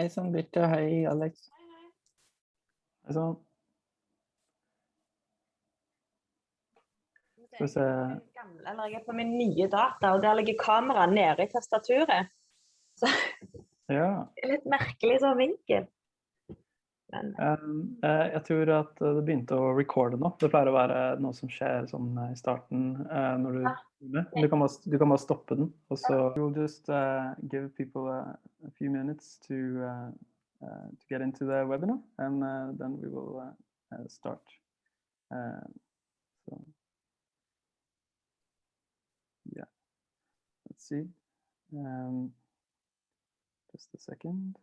Hei sann, Birte. Hei, Alex. Hei sann. Skal vi se. Eller jeg er på min nye data, og der ligger kameraet nede i tastaturet. Så Ja. det er litt merkelig sånn vinkel. Men Jeg tror at det begynte å recorde nå. Det pleier å være noe som skjer sånn i starten når du du kan bare stoppe den. Og så we'll just give people a few minutes to get into the webinar, and then we will start. So yeah, let's see. Just a second.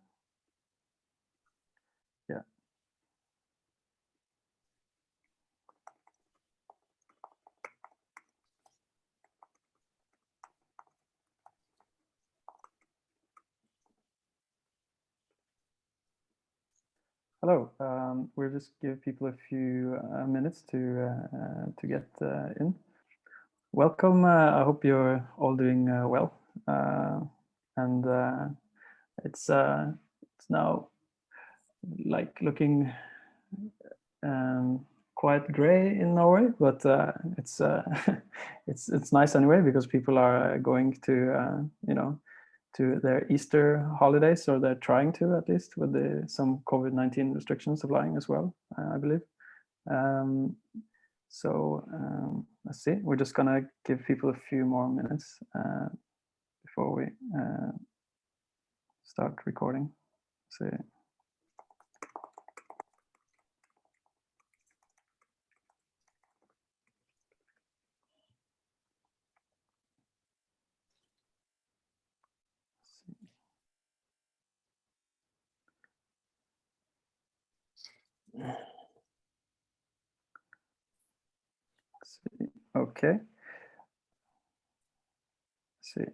Yeah. Hello. We'll just give people a few minutes to get in. Welcome. I hope you're all doing well. And it's now like looking quite gray in Norway, but it's it's nice anyway because people are going to to their Easter holidays, or they're trying to, at least, with some COVID-19 restrictions applying as well, I believe. So let's see. We're just gonna give people a few more minutes before we start recording. See. Okay. See.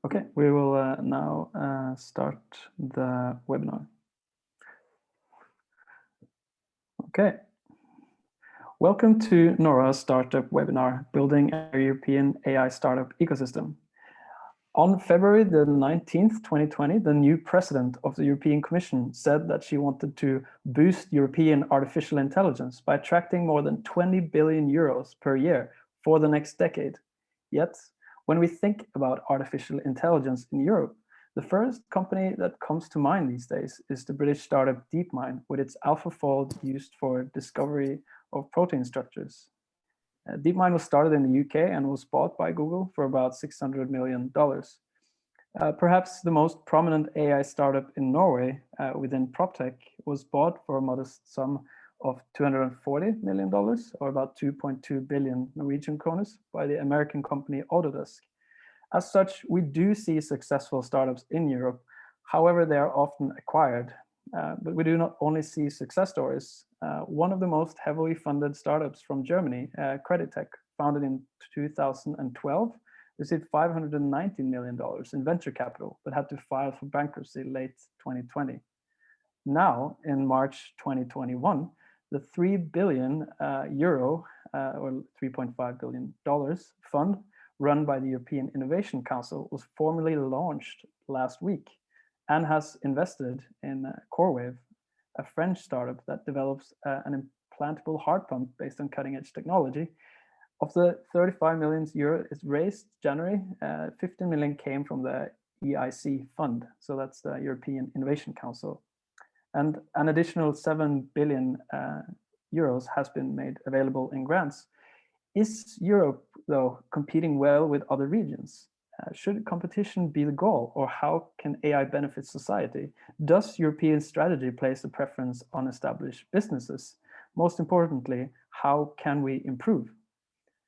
Okay, we will now start the webinar. Okay. Welcome to NORA's startup webinar, Building a European AI Startup Ecosystem. On February the 19th, 2020, the new president of the European Commission said that she wanted to boost European artificial intelligence by attracting more than 20 billion euros per year for the next decade. Yet, when we think about artificial intelligence in Europe, the first company that comes to mind these days is the British startup DeepMind, with its AlphaFold used for discovery of protein structures. DeepMind was started in the UK and was bought by Google for about $600 million. Perhaps the most prominent AI startup in Norway within PropTech was bought for a modest sum of $240 million, or about 2.2 billion Norwegian kroners, by the American company Autodesk. As such, we do see successful startups in Europe. However, they are often acquired. But we do not only see success stories. One of the most heavily funded startups from Germany, CreditTech, founded in 2012, received $519 million in venture capital, but had to file for bankruptcy late 2020. Now, in March 2021, the 3 billion euro, or $3.5 billion fund run by the European Innovation Council was formally launched last week, and has invested in CoreWave, a French startup that develops an implantable heart pump based on cutting-edge technology. Of the 35 million euro is raised January, 15 million came from the EIC fund, so that's the European Innovation Council. And an additional 7 billion euros has been made available in grants. Is Europe, though, competing well with other regions? Should competition be the goal, or how can AI benefit society? Does European strategy place a preference on established businesses? Most importantly, how can we improve?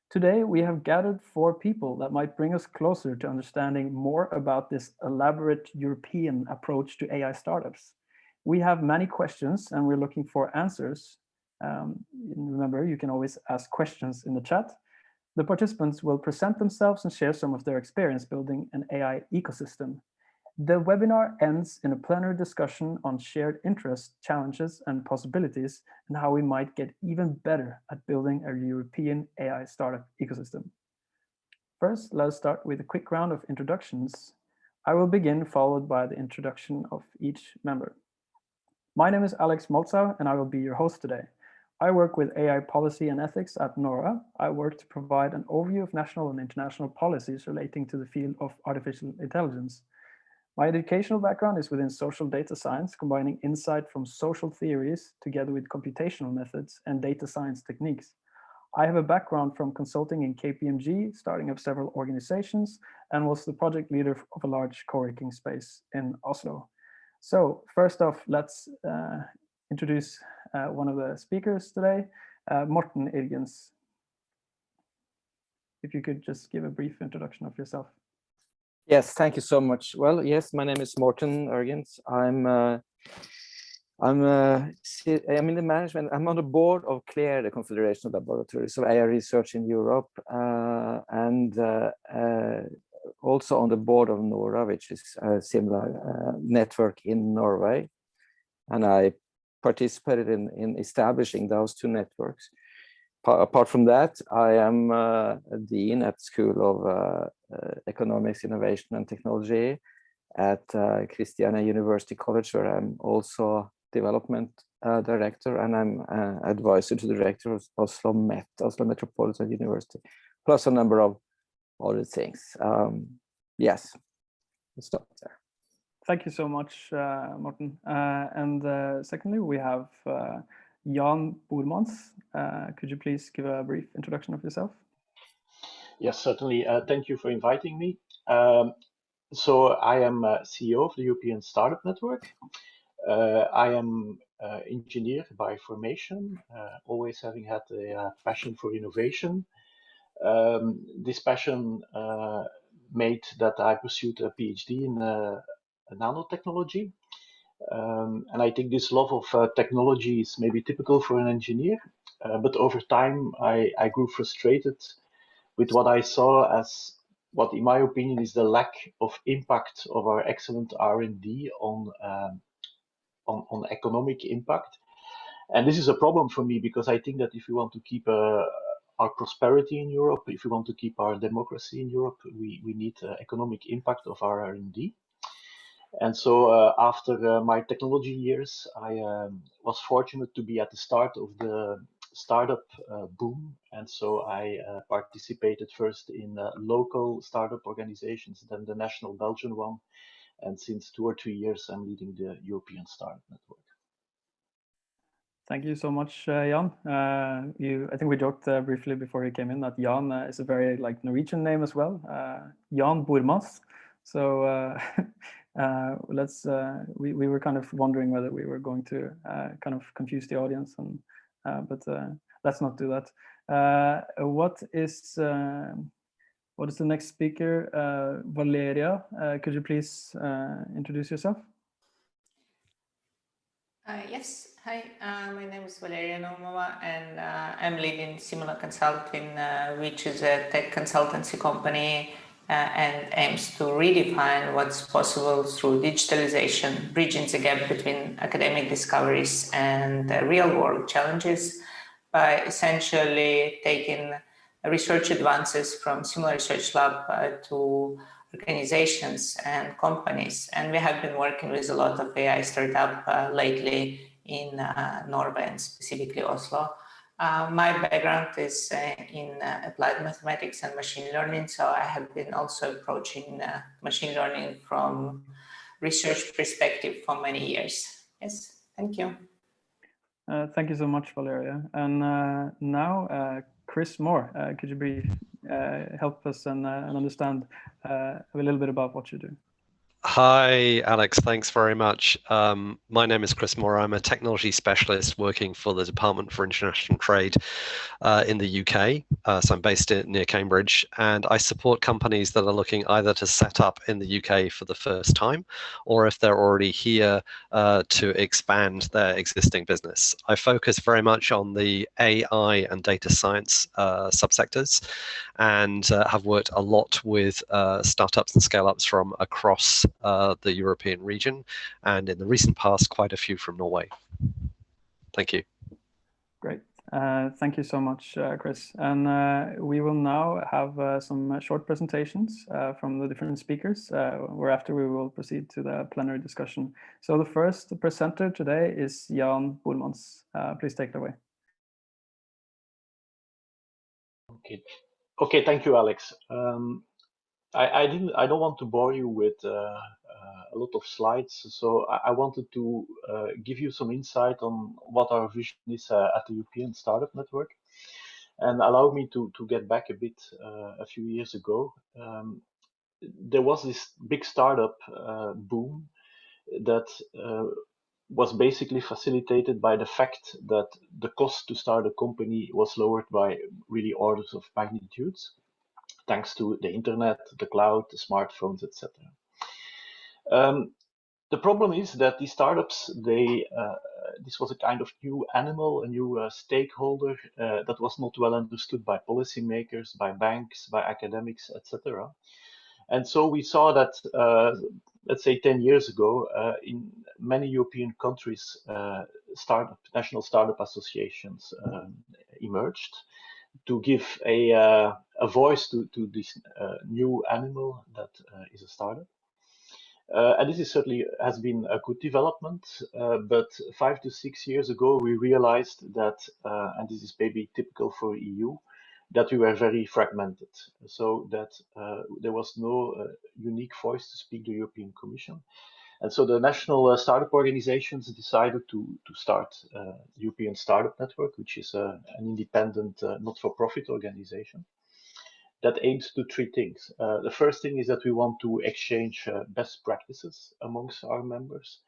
Today, we have gathered 4 people that might bring us closer to understanding more about this elaborate European approach to AI startups. We have many questions and we're looking for answers. Remember, you can always ask questions in the chat. The participants will present themselves and share some of their experience building an AI ecosystem. The webinar ends in a plenary discussion on shared interests, challenges, and possibilities, and how we might get even better at building a European AI startup ecosystem. First, let's start with a quick round of introductions. I will begin, followed by the introduction of each member. My name is Alex Moltzau, and I will be your host today. I work with AI policy and ethics at NORA. I work to provide an overview of national and international policies relating to the field of artificial intelligence. My educational background is within social data science, combining insight from social theories together with computational methods and data science techniques. I have a background from consulting in KPMG, starting up several organizations, and was the project leader of a large co-working space in Oslo. So first off, let's introduce one of the speakers today, Morten Irgens. If you could just give a brief introduction of yourself. Yes, thank you so much. Well, yes, my name is Morten Irgens. I'm in the management. I'm on the board of CLEAR, the Confederation of Laboratories of AI Research in Europe, and also on the board of NORA, which is a similar network in Norway. And I participated in establishing those two networks. Apart from that, I am a dean at School of Economics, Innovation and Technology at Christiania University College, where I'm also development director, and I'm advisor to the director of Oslo Metropolitan University, plus a number of other things. Yes, we'll stop there. Thank you so much, Morten. And secondly, we have Jan Boremans. Could you please give a brief introduction of yourself? Yes, certainly. Thank you for inviting me. So I am CEO of the European Startup Network. I am engineer by formation, always having had a passion for innovation. This passion made that I pursued a PhD in nanotechnology. And I think this love of technology is maybe typical for an engineer, but over time I grew frustrated with what I saw as what, in my opinion, is the lack of impact of our excellent R&D on economic impact. And this is a problem for me, because I think that if we want to keep our prosperity in Europe, if we want to keep our democracy in Europe, we need economic impact of our R&D. And so after my technology years, I was fortunate to be at the start of the startup boom. And so I participated first in local startup organizations, then the national Belgian one. And since 2 or 3 years, I'm leading the European Startup Network. Thank you so much, Jan. I think we joked briefly before you came in that Jan is a very Norwegian name as well, Jan Boremans. So we were kind of wondering whether we were going to kind of confuse the audience, but let's not do that. What is the next speaker? Valeriya, could you please introduce yourself? Yes, hi, my name is Valeriya Naumova, and I'm leading Simula Consulting, which is a tech consultancy company and aims to redefine what's possible through digitalization, bridging the gap between academic discoveries and real-world challenges by essentially taking research advances from Simula Research Lab to organizations and companies. And we have been working with a lot of AI startup lately in Norway and specifically Oslo. My background is in applied mathematics and machine learning, so I have been also approaching machine learning from research perspective for many years. Yes, thank you. Thank you so much, Valeriya. And now, Chris Moore, could you help us and understand a little bit about what you do? Hi, Alex. Thanks very much. My name is Chris Moore. I'm a technology specialist working for the Department for International Trade in the UK. So I'm based near Cambridge, and I support companies that are looking either to set up in the UK for the first time, or if they're already here, to expand their existing business. I focus very much on the AI and data science subsectors, and have worked a lot with startups and scale-ups from across the European region, and in the recent past, quite a few from Norway. Thank you. Great, Thank you so much, Chris. And we will now have some short presentations from the different speakers, whereafter we will proceed to the plenary discussion. So the first presenter today is Jan Boremans. Please take it away. Okay, thank you, Alex. I don't want to bore you with a lot of slides, so I wanted to give you some insight on what our vision is at the European Startup Network, and allow me to get back a bit a few years ago. There was this big startup boom that was basically facilitated by the fact that the cost to start a company was lowered by really orders of magnitudes, thanks to the internet, the cloud, the smartphones, etc. The problem is that these startups, this was a kind of new animal, a new stakeholder that was not well understood by policymakers, by banks, by academics, etc. And so we saw that, let's say 10 years ago, in many European countries, national startup associations emerged to give a voice to this new animal that is a startup. And this is certainly has been a good development, but 5 to 6 years ago we realized that, and this is maybe typical for EU, that we were very fragmented, so that there was no unique voice to speak to the European Commission. And so the national startup organizations decided to start European Startup Network, which is an independent, not-for-profit organization that aims to three things. The first thing is that we want to exchange best practices amongst our members.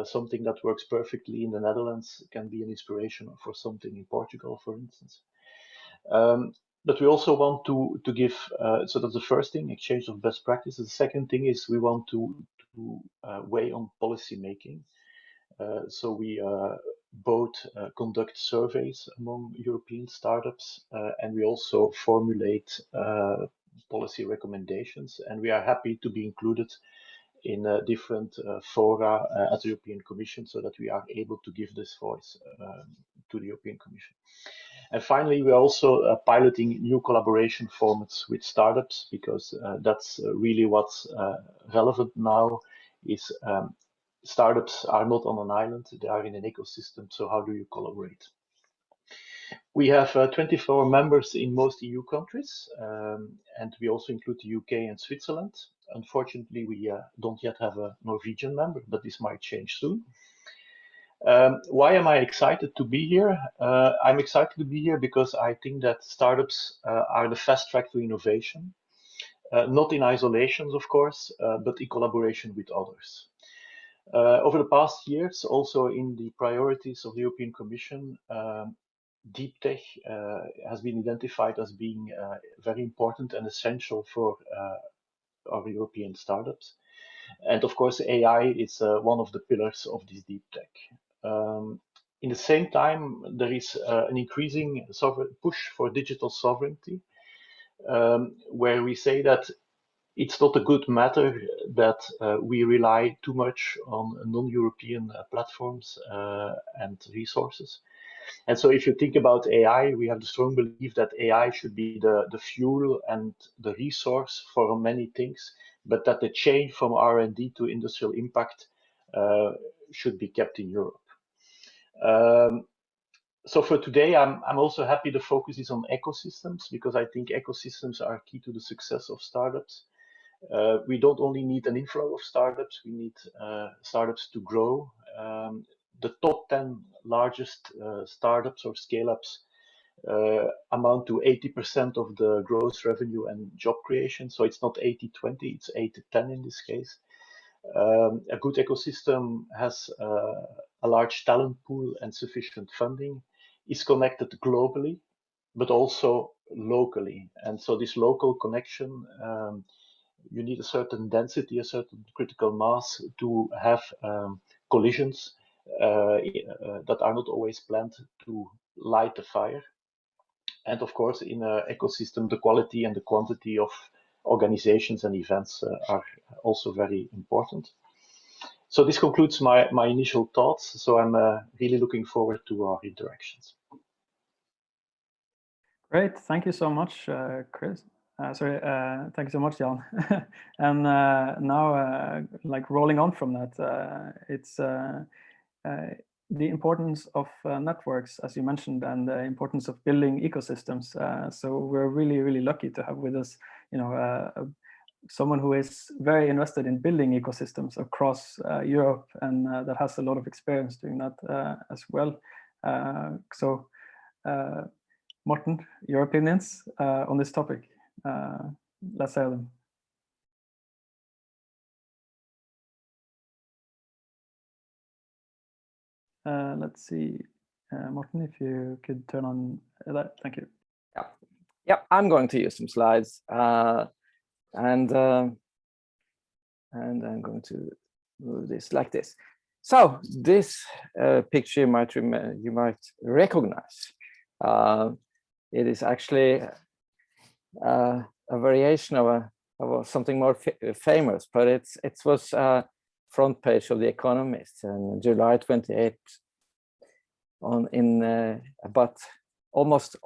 Something that works perfectly in the Netherlands can be an inspiration for something in Portugal, for instance. But we also want to give, so that's the first thing, exchange of best practices. The second thing is we want to weigh on policy making. So we both conduct surveys among European startups, and we also formulate policy recommendations. And we are happy to be included in different fora at the European Commission, so that we are able to give this voice to the European Commission. And finally, we're also piloting new collaboration formats with startups, because that's really what's relevant now. Is startups are not on an island, they are in an ecosystem, so how do you collaborate? We have 24 members in most EU countries, and we also include the UK and Switzerland. Unfortunately, we don't yet have a Norwegian member, but this might change soon. Why am I excited to be here? I'm excited to be here because I think that startups are the fast track to innovation, not in isolation, of course, but in collaboration with others. Over the past years, also in the priorities of the European Commission, deep tech has been identified as being very important and essential for our European startups. And of course, AI is one of the pillars of this deep tech. In the same time, there is an increasing push for digital sovereignty, where we say that it's not a good matter that we rely too much on non-European platforms and resources. And so if you think about AI, we have the strong belief that AI should be the fuel and the resource for many things, but that the chain from R&D to industrial impact should be kept in Europe. So for today, I'm also happy the focus is on ecosystems, because I think ecosystems are key to the success of startups. We don't only need an inflow of startups, we need startups to grow. The top 10 largest startups or scale-ups amount to 80% of the gross revenue and job creation. So it's not 80-20, it's 8-10 in this case. A good ecosystem has a large talent pool and sufficient funding, is connected globally, but also locally. And so this local connection, you need a certain density, a certain critical mass to have collisions that are not always planned to light the fire. And of course, in an ecosystem, the quality and the quantity of organizations and events are also very important. So this concludes my initial thoughts. So I'm really looking forward to our interactions. Great, thank you so much, Chris. Thank you so much, Jan. And now, like rolling on from that, it's the importance of networks, as you mentioned, and the importance of building ecosystems. So we're really lucky to have with us, someone who is very invested in building ecosystems across Europe, and that has a lot of experience doing that as well. So, Morten, your opinions on this topic? Let's hear them. Let's see, Morten, if you could turn on that. Thank you. Yeah, I'm going to use some slides, and I'm going to move this like this. So this picture you might recognize. It is actually a variation of something more famous, but it was front page of The Economist on July 28th, about almost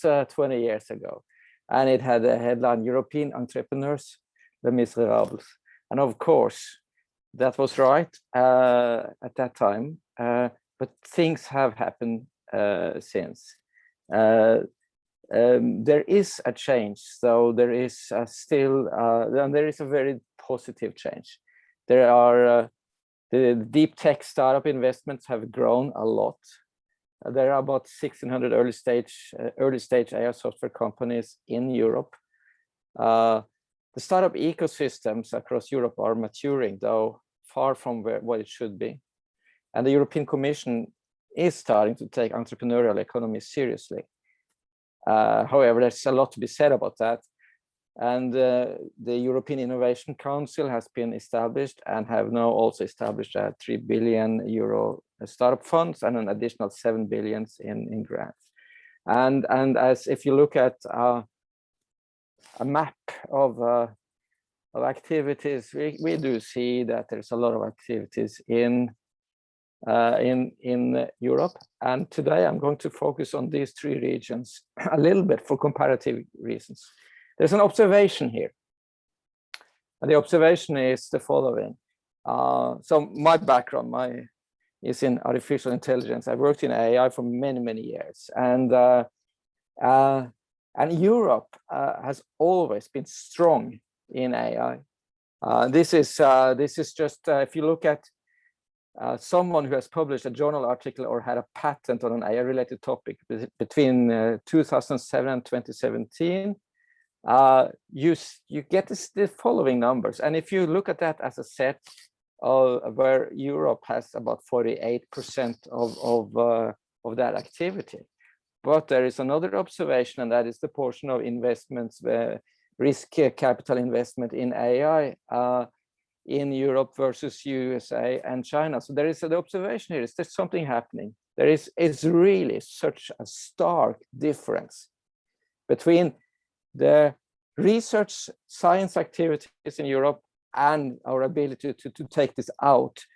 20 years ago, and it had a headline: European entrepreneurs, les misérables. And of course, that was right at that time, but things have happened since. There is a change, so there is still, and there is a very positive change. There are the deep tech startup investments have grown a lot. There are about 1,600 early stage AI software companies in Europe. The startup ecosystems across Europe are maturing, though far from what it should be. And the European Commission is starting to take entrepreneurial economy seriously. However, there's a lot to be said about that. And the European Innovation Council has been established and have now also established a 3 billion euro startup funds and an additional 7 billion in grants. And as if you look at a map of activities, we do see that there's a lot of activities in Europe. And today I'm going to focus on these three regions a little bit for comparative reasons. There's an observation here, and the observation is the following. So my background is in artificial intelligence. I've worked in AI for many years, and Europe has always been strong in AI. This is just if you look at someone who has published a journal article or had a patent on an AI-related topic between 2007 and 2017. You get the following numbers, and if you look at that as a set where Europe has about 48% of that activity, but there is another observation, and that is the portion of investments, risk capital investment in AI in Europe versus USA and China. So there is the observation here is there's something happening. There is really such a stark difference between the research science activities in Europe and our ability to take this out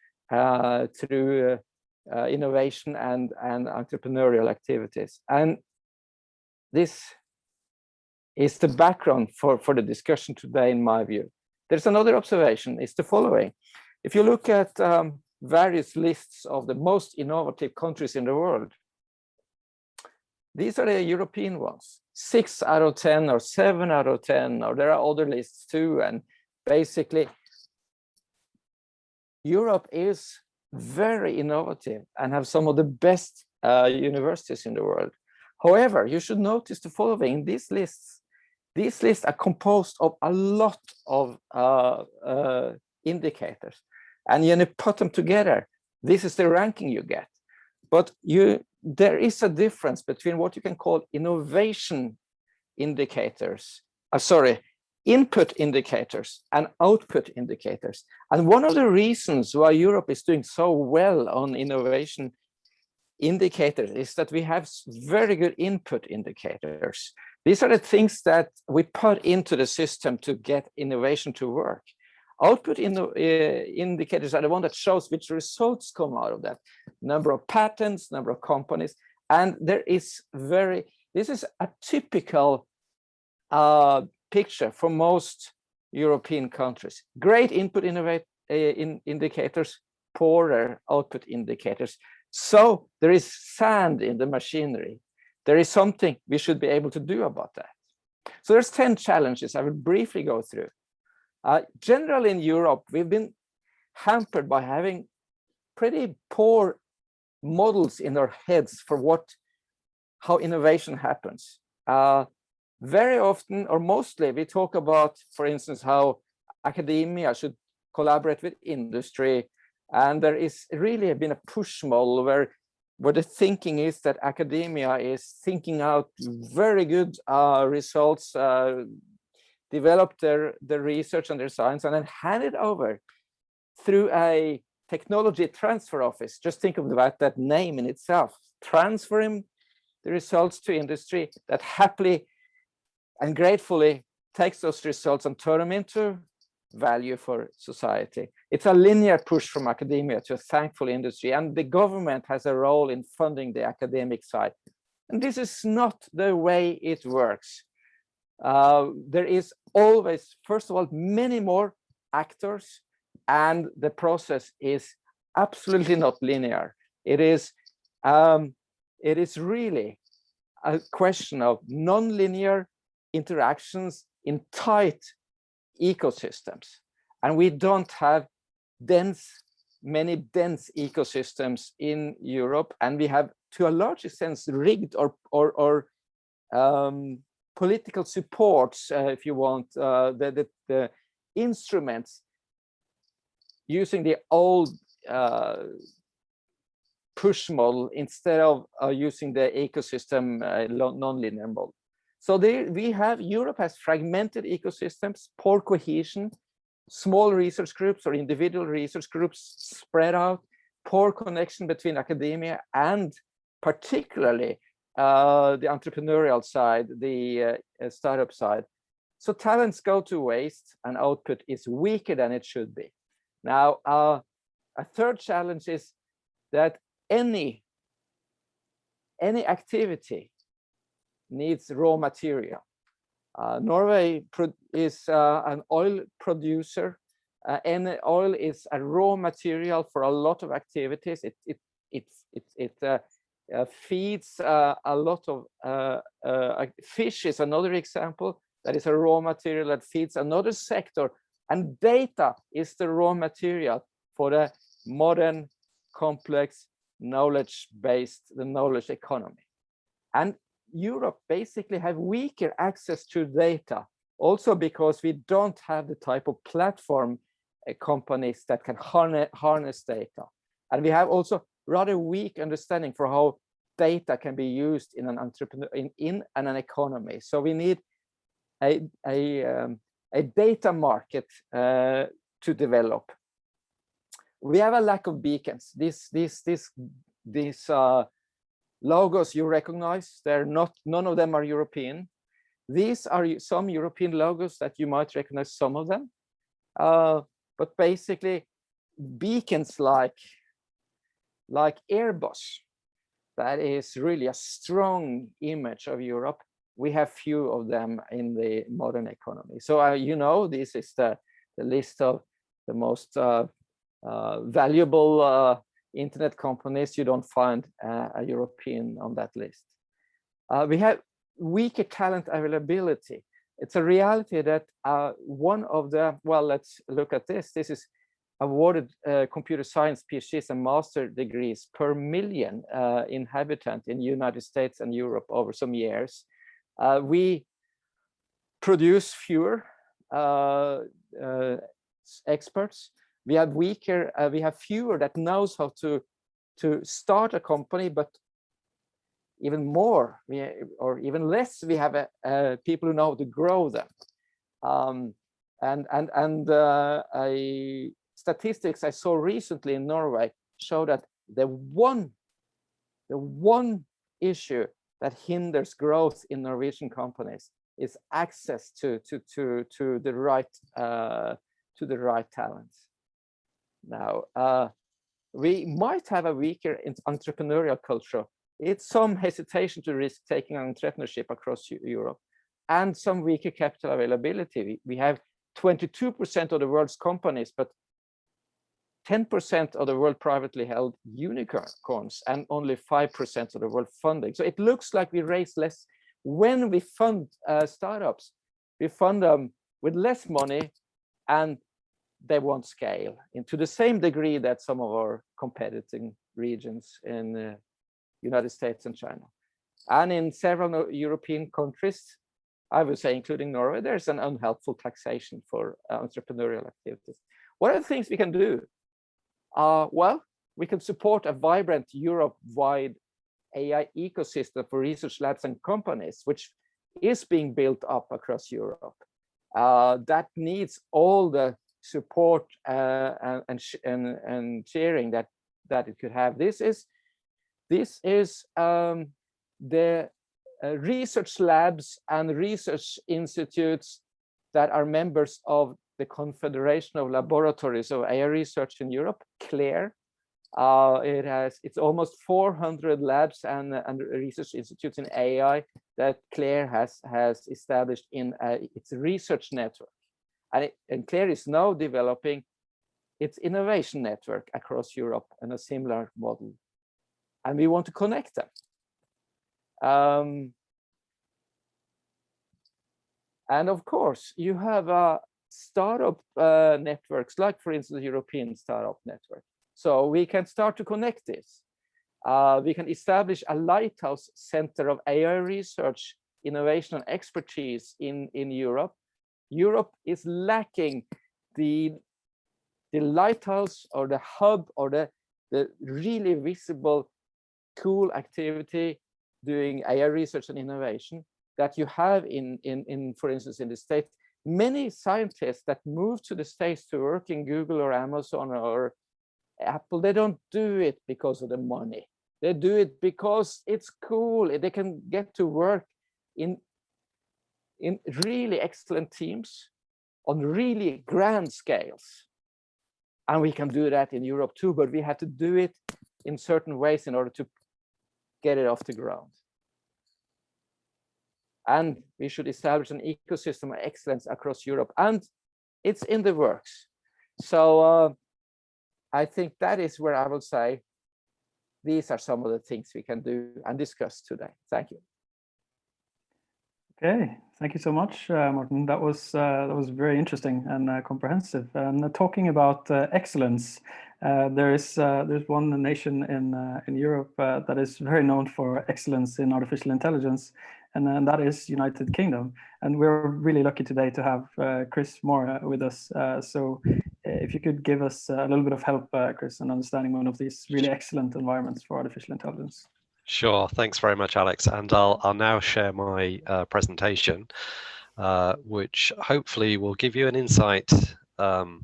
through innovation and entrepreneurial activities. And this is the background for the discussion today, in my view. There's another observation, it's the following. If you look at various lists of the most innovative countries in the world, these are the European ones. 6 out of 10 or 7 out of 10, or there are other lists too. And basically, Europe is very innovative and have some of the best universities in the world. However, you should notice the following. These lists are composed of a lot of indicators. And you put them together, this is the ranking you get. But there is a difference between what you can call innovation indicators, input indicators and output indicators. And one of the reasons why Europe is doing so well on innovation indicators is that we have very good input indicators. These are the things that we put into the system to get innovation to work. Output indicators are the one that shows which results come out of that. Number of patents, number of companies, and there is very This is a typical picture for most European countries. Great input indicators, poorer output indicators. So there is sand in the machinery. There is something we should be able to do about that. So there's 10 challenges I will briefly go through. Generally in Europe, we've been hampered by having pretty poor models in our heads for how innovation happens. Very often, or mostly, we talk about, for instance, how academia should collaborate with industry. And there is really been a push model where the thinking is that academia is thinking out very good results, develop their research and their science, and then hand it over through a technology transfer office. Just think about that name in itself, transferring the results to industry that happily and gratefully takes those results and turn them into value for society. It's a linear push from academia to a thankful industry, and the government has a role in funding the academic side. And this is not the way it works. There is always, first of all, many more actors, and the process is absolutely not linear. It is really a question of non-linear interactions in tight ecosystems, and we don't have many dense ecosystems in Europe, and we have, to a large extent, rigged or political supports, if you want, the instruments using the old push model instead of using the ecosystem non-linear model. So Europe has fragmented ecosystems, poor cohesion, small research groups or individual research groups spread out, poor connection between academia and particularly the entrepreneurial side, the startup side. So talents go to waste and output is weaker than it should be. Now, a third challenge is that any activity needs raw material. Norway is an oil producer, and oil is a raw material for a lot of activities. It feeds a lot of fish is another example. That is a raw material that feeds another sector, and data is the raw material for the modern, complex, knowledge-based, the knowledge economy. And Europe basically have weaker access to data, also because we don't have the type of platform companies that can harness data. And we have also rather weak understanding for how data can be used in an economy. So we need a data market to develop. We have a lack of beacons. These logos you recognize, none of them are European. These are some European logos that you might recognize, some of them. But basically, beacons like Airbus, that is really a strong image of Europe. We have few of them in the modern economy. So you know, this is the list of the most valuable internet companies. You don't find a European on that list. We have weaker talent availability. It's a reality that one of the, well, let's look at this. This is awarded computer science PhDs and master degrees per million inhabitant in the United States and Europe over some years. We produce fewer experts. We have fewer that knows how to start a company, but even more, or even less, we have people who know how to grow them. Statistics I saw recently in Norway show that the one issue that hinders growth in Norwegian companies is access to the right talents. Now, we might have a weaker entrepreneurial culture it's some hesitation to risk taking on entrepreneurship across Europe, and some weaker capital availability. We have 22% of the world's companies, but 10% of the world privately held unicorns, and only 5% of the world funding. So it looks like we raise less. When we fund startups, we fund them with less money, and they won't scale into the same degree that some of our competing regions in the United States and China. And in several European countries, I would say, including Norway, there's an unhelpful taxation for entrepreneurial activities. What are the things we can do? Well, we can support a vibrant Europe-wide AI ecosystem for research labs and companies, which is being built up across Europe. That needs all the support and sharing that it could have. This is the research labs and research institutes that are members of the Confederation of Laboratories of AI Research in Europe, CLAIRE. It's almost 400 labs and research institutes in AI that CLAIRE has established in its research network. And CLAIRE is now developing its innovation network across Europe in a similar model. And we want to connect them. And of course, you have startup networks, like, for instance, the European Startup Network. So we can start to connect this. We can establish a lighthouse center of AI research, innovation, and expertise in Europe. Europe is lacking the lighthouse or the hub or the really visible, cool activity doing AI research and innovation that you have in for instance, in the States. Many scientists that move to the States to work in Google or Amazon or Apple, they don't do it because of the money. They do it because it's cool. They can get to work in really excellent teams on really grand scales. And we can do that in Europe too, but we have to do it in certain ways in order to get it off the ground. And we should establish an ecosystem of excellence across Europe, and it's in the works. So I think that is where I will say these are some of the things we can do and discuss today. Thank you. Okay, thank you so much, Morten. That was very interesting and comprehensive. And talking about excellence, there's one nation in Europe that is very known for excellence in artificial intelligence, and that is United Kingdom. And we're really lucky today to have Chris Moore with us. So if you could give us a little bit of help, Chris, in understanding one of these really excellent environments for artificial intelligence. Sure, thanks very much, Alex. And I'll now share my presentation, which hopefully will give you an insight of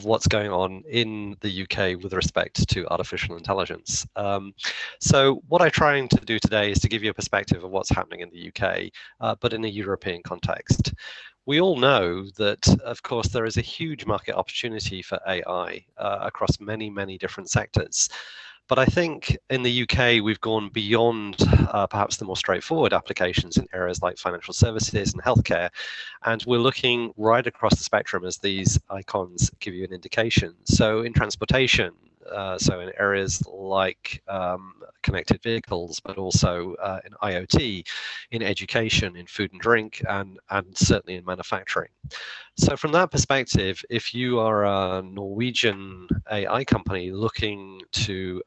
what's going on in the UK with respect to artificial intelligence. So what I'm trying to do today is to give you a perspective of what's happening in the UK, but in a European context. We all know that, of course, there is a huge market opportunity for AI across many, many different sectors. But I think in the UK, we've gone beyond perhaps the more straightforward applications in areas like financial services and healthcare. And we're looking right across the spectrum, as these icons give you an indication. So in transportation, so in areas like connected vehicles, but also in IoT, in education, in food and drink, and certainly in manufacturing. So from that perspective, if you are a Norwegian AI company looking to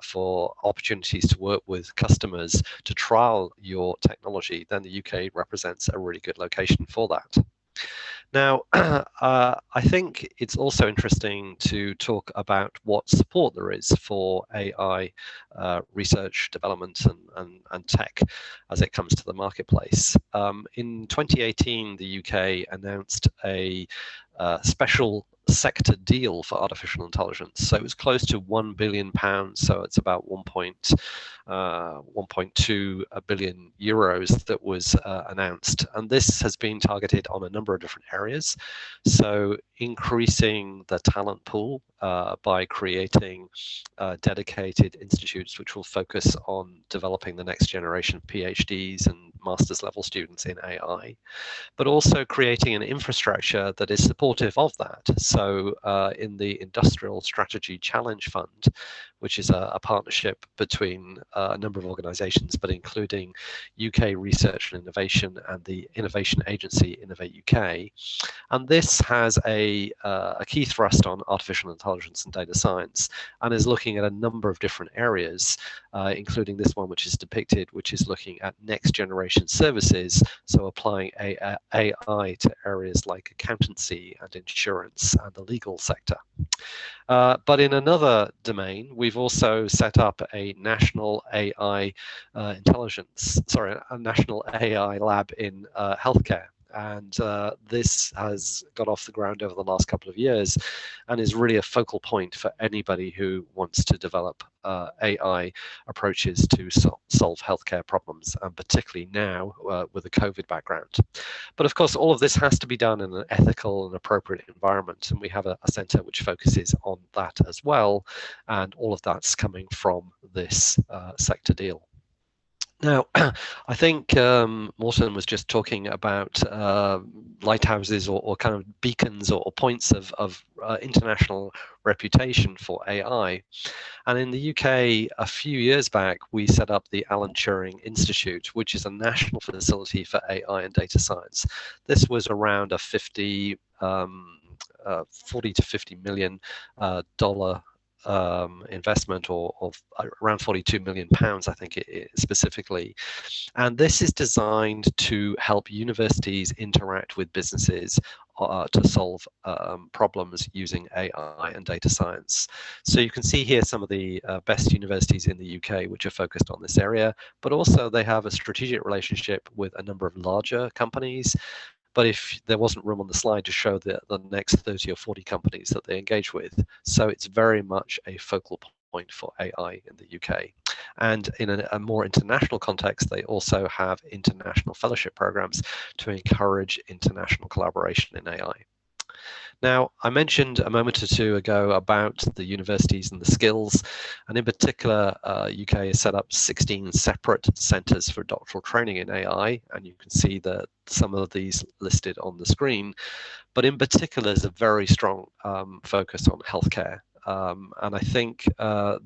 for opportunities to work with customers to trial your technology, then the UK represents a really good location for that. Now, I think it's also interesting to talk about what support there is for AI research, development, and tech as it comes to the marketplace. In 2018, the UK announced a special sector deal for artificial intelligence. So it was close to £1 billion. So it's about 1.2 billion euros that was announced. And this has been targeted on a number of different areas. So increasing the talent pool by creating dedicated institutes which will focus on developing the next generation of PhDs and master's level students in AI, but also creating an infrastructure that is supportive of that. So in the Industrial Strategy Challenge Fund, which is a partnership between a number of organizations, but including UK Research and Innovation and the innovation agency Innovate UK. And this has a key thrust on artificial intelligence and data science, and is looking at a number of different areas, including this one, which is depicted, which is looking at next generation services, so applying AI to areas like accountancy and insurance and the legal sector. But in another domain, we've also set up a national AI a national AI lab in healthcare. And this has got off the ground over the last couple of years and is really a focal point for anybody who wants to develop AI approaches to solve healthcare problems, and particularly now with a COVID background. But of course, all of this has to be done in an ethical and appropriate environment, and we have a centre which focuses on that as well, and all of that's coming from this sector deal. Now, I think Morten was just talking about lighthouses or kind of beacons or points of international reputation for AI. And in the UK, a few years back, we set up the Alan Turing Institute, which is a national facility for AI and data science. This was around a 40 to $50 million investment, or around £42 million, I think it specifically. And this is designed to help universities interact with businesses to solve problems using AI and data science. So you can see here some of the best universities in the UK which are focused on this area, but also they have a strategic relationship with a number of larger companies. But if there wasn't room on the slide to show the next 30 or 40 companies that they engage with. So it's very much a focal point for AI in the UK. And in a more international context, they also have international fellowship programs to encourage international collaboration in AI. Now, I mentioned a moment or two ago about the universities and the skills, and in particular, UK has set up 16 separate centres for doctoral training in AI, and you can see that some of these listed on the screen. But in particular, there's a very strong focus on healthcare. And I think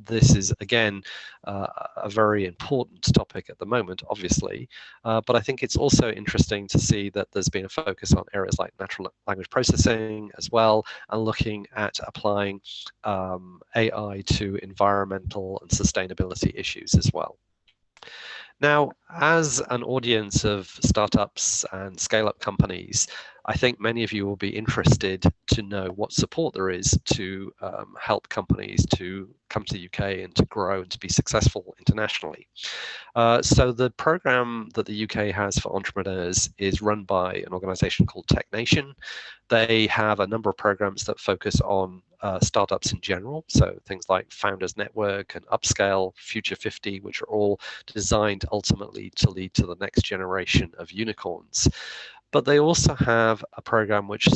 this is, again, a very important topic at the moment, obviously. But I think it's also interesting to see that there's been a focus on areas like natural language processing as well, and looking at applying AI to environmental and sustainability issues as well. Now, as an audience of startups and scale-up companies, I think many of you will be interested to know what support there is to help companies to come to the UK and to grow and to be successful internationally. So the program that the UK has for entrepreneurs is run by an organization called TechNation. They have a number of programs that focus on startups in general, so things like Founders Network and Upscale, Future 50, which are all designed ultimately to lead to the next generation of unicorns. But they also have a program which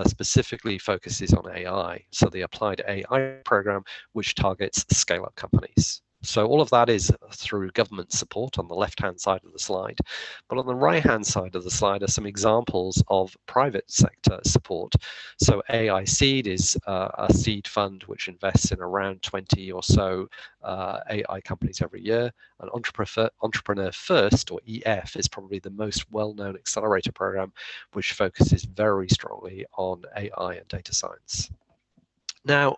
specifically focuses on AI, so the Applied AI program, which targets scale-up companies. So all of that is through government support on the left-hand side of the slide. But on the right-hand side of the slide are some examples of private sector support. So AI Seed is a seed fund which invests in around 20 or so AI companies every year. And Entrepreneur First, or EF, is probably the most well-known accelerator program, which focuses very strongly on AI and data science. Now,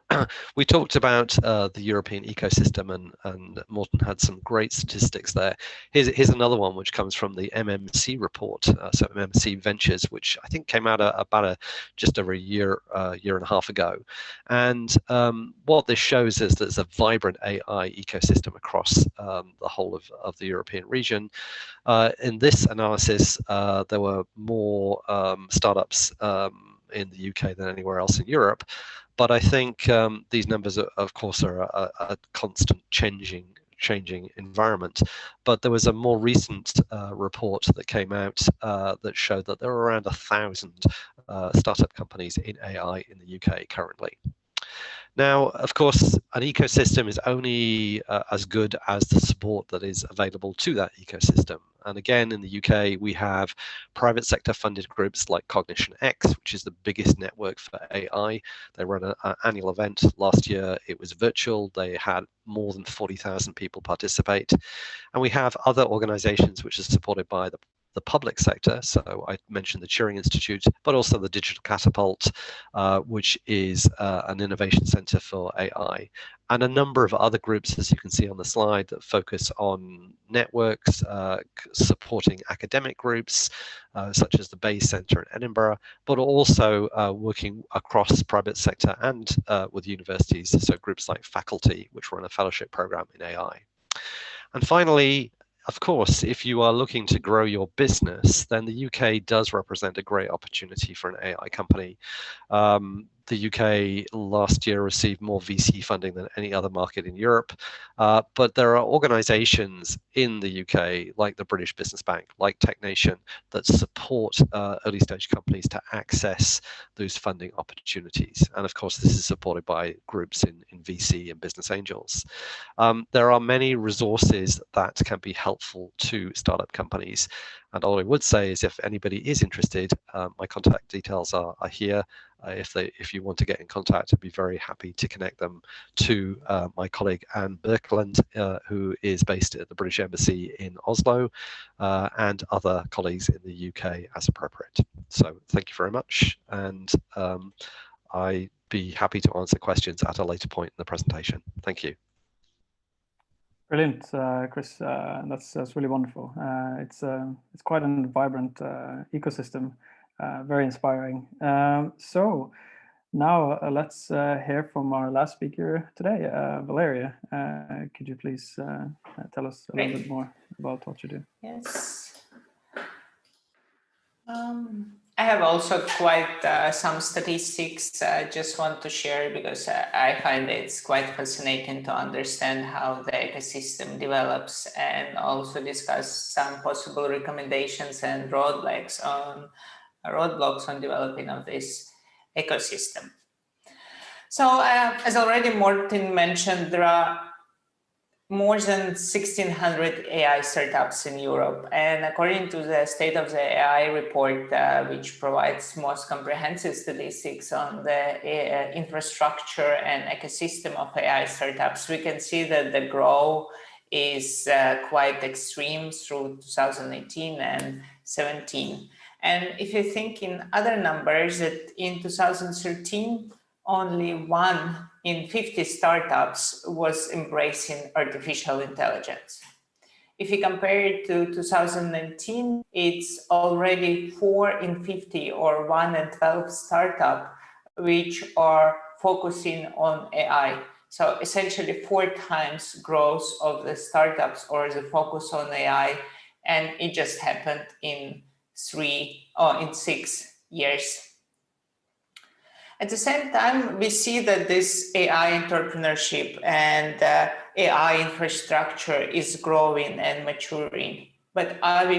we talked about the European ecosystem, and Morten had some great statistics there. Here's another one which comes from the MMC report, so MMC Ventures, which I think came out about just over a year and a half ago. And what this shows is there's a vibrant AI ecosystem across the whole of the European region. In this analysis, there were more startups in the UK than anywhere else in Europe. But I think these numbers, of course, are a constant changing environment. But there was a more recent report that came out that showed that there are around 1,000 startup companies in AI in the UK currently. Now, of course, an ecosystem is only as good as the support that is available to that ecosystem. And again, in the UK, we have private sector funded groups like Cognition X, which is the biggest network for AI. They run an annual event. Last year, it was virtual. They had more than 40,000 people participate. And we have other organizations which are supported by the public sector. So I mentioned the Turing Institute, but also the Digital Catapult, which is an innovation center for AI, and a number of other groups, as you can see on the slide, that focus on networks, supporting academic groups, such as the Bay Centre in Edinburgh, but also working across private sector and with universities, so groups like Faculty, which run a fellowship program in AI. And finally, of course, if you are looking to grow your business, then the UK does represent a great opportunity for an AI company. The UK last year received more VC funding than any other market in Europe, but there are organizations in the UK like the British Business Bank, like TechNation, that support early stage companies to access those funding opportunities. And of course, this is supported by groups in VC and business angels. There are many resources that can be helpful to startup companies. And all I would say is if anybody is interested, my contact details are here. If you want to get in contact, I'd be very happy to connect them to my colleague Anne Birkeland, who is based at the British Embassy in Oslo, and other colleagues in the UK as appropriate. So thank you very much, and I'd be happy to answer questions at a later point in the presentation. Thank you. Brilliant, Chris. That's really wonderful. It's quite a vibrant ecosystem, very inspiring. So now let's hear from our last speaker today, Valeriya. Could you please tell us a little bit more about what you do? Yes. I have also quite some statistics I just want to share because I find it's quite fascinating to understand how the ecosystem develops, and also discuss some possible recommendations and roadblocks on developing of this ecosystem. So as already Morten mentioned, there are more than 1,600 AI startups in Europe. And according to the State of the AI report, which provides most comprehensive statistics on the infrastructure and ecosystem of AI startups, we can see that the growth is quite extreme through 2018 and 17. And if you think in other numbers, that in 2013, only 1 in 50 startups was embracing artificial intelligence. If you compare it to 2019, it's already 4 in 50 or 1 in 12 startups which are focusing on AI. So essentially 4 times growth of the startups or the focus on AI, and it just happened in 6 years. At the same time, we see that this AI entrepreneurship and AI infrastructure is growing and maturing. But are we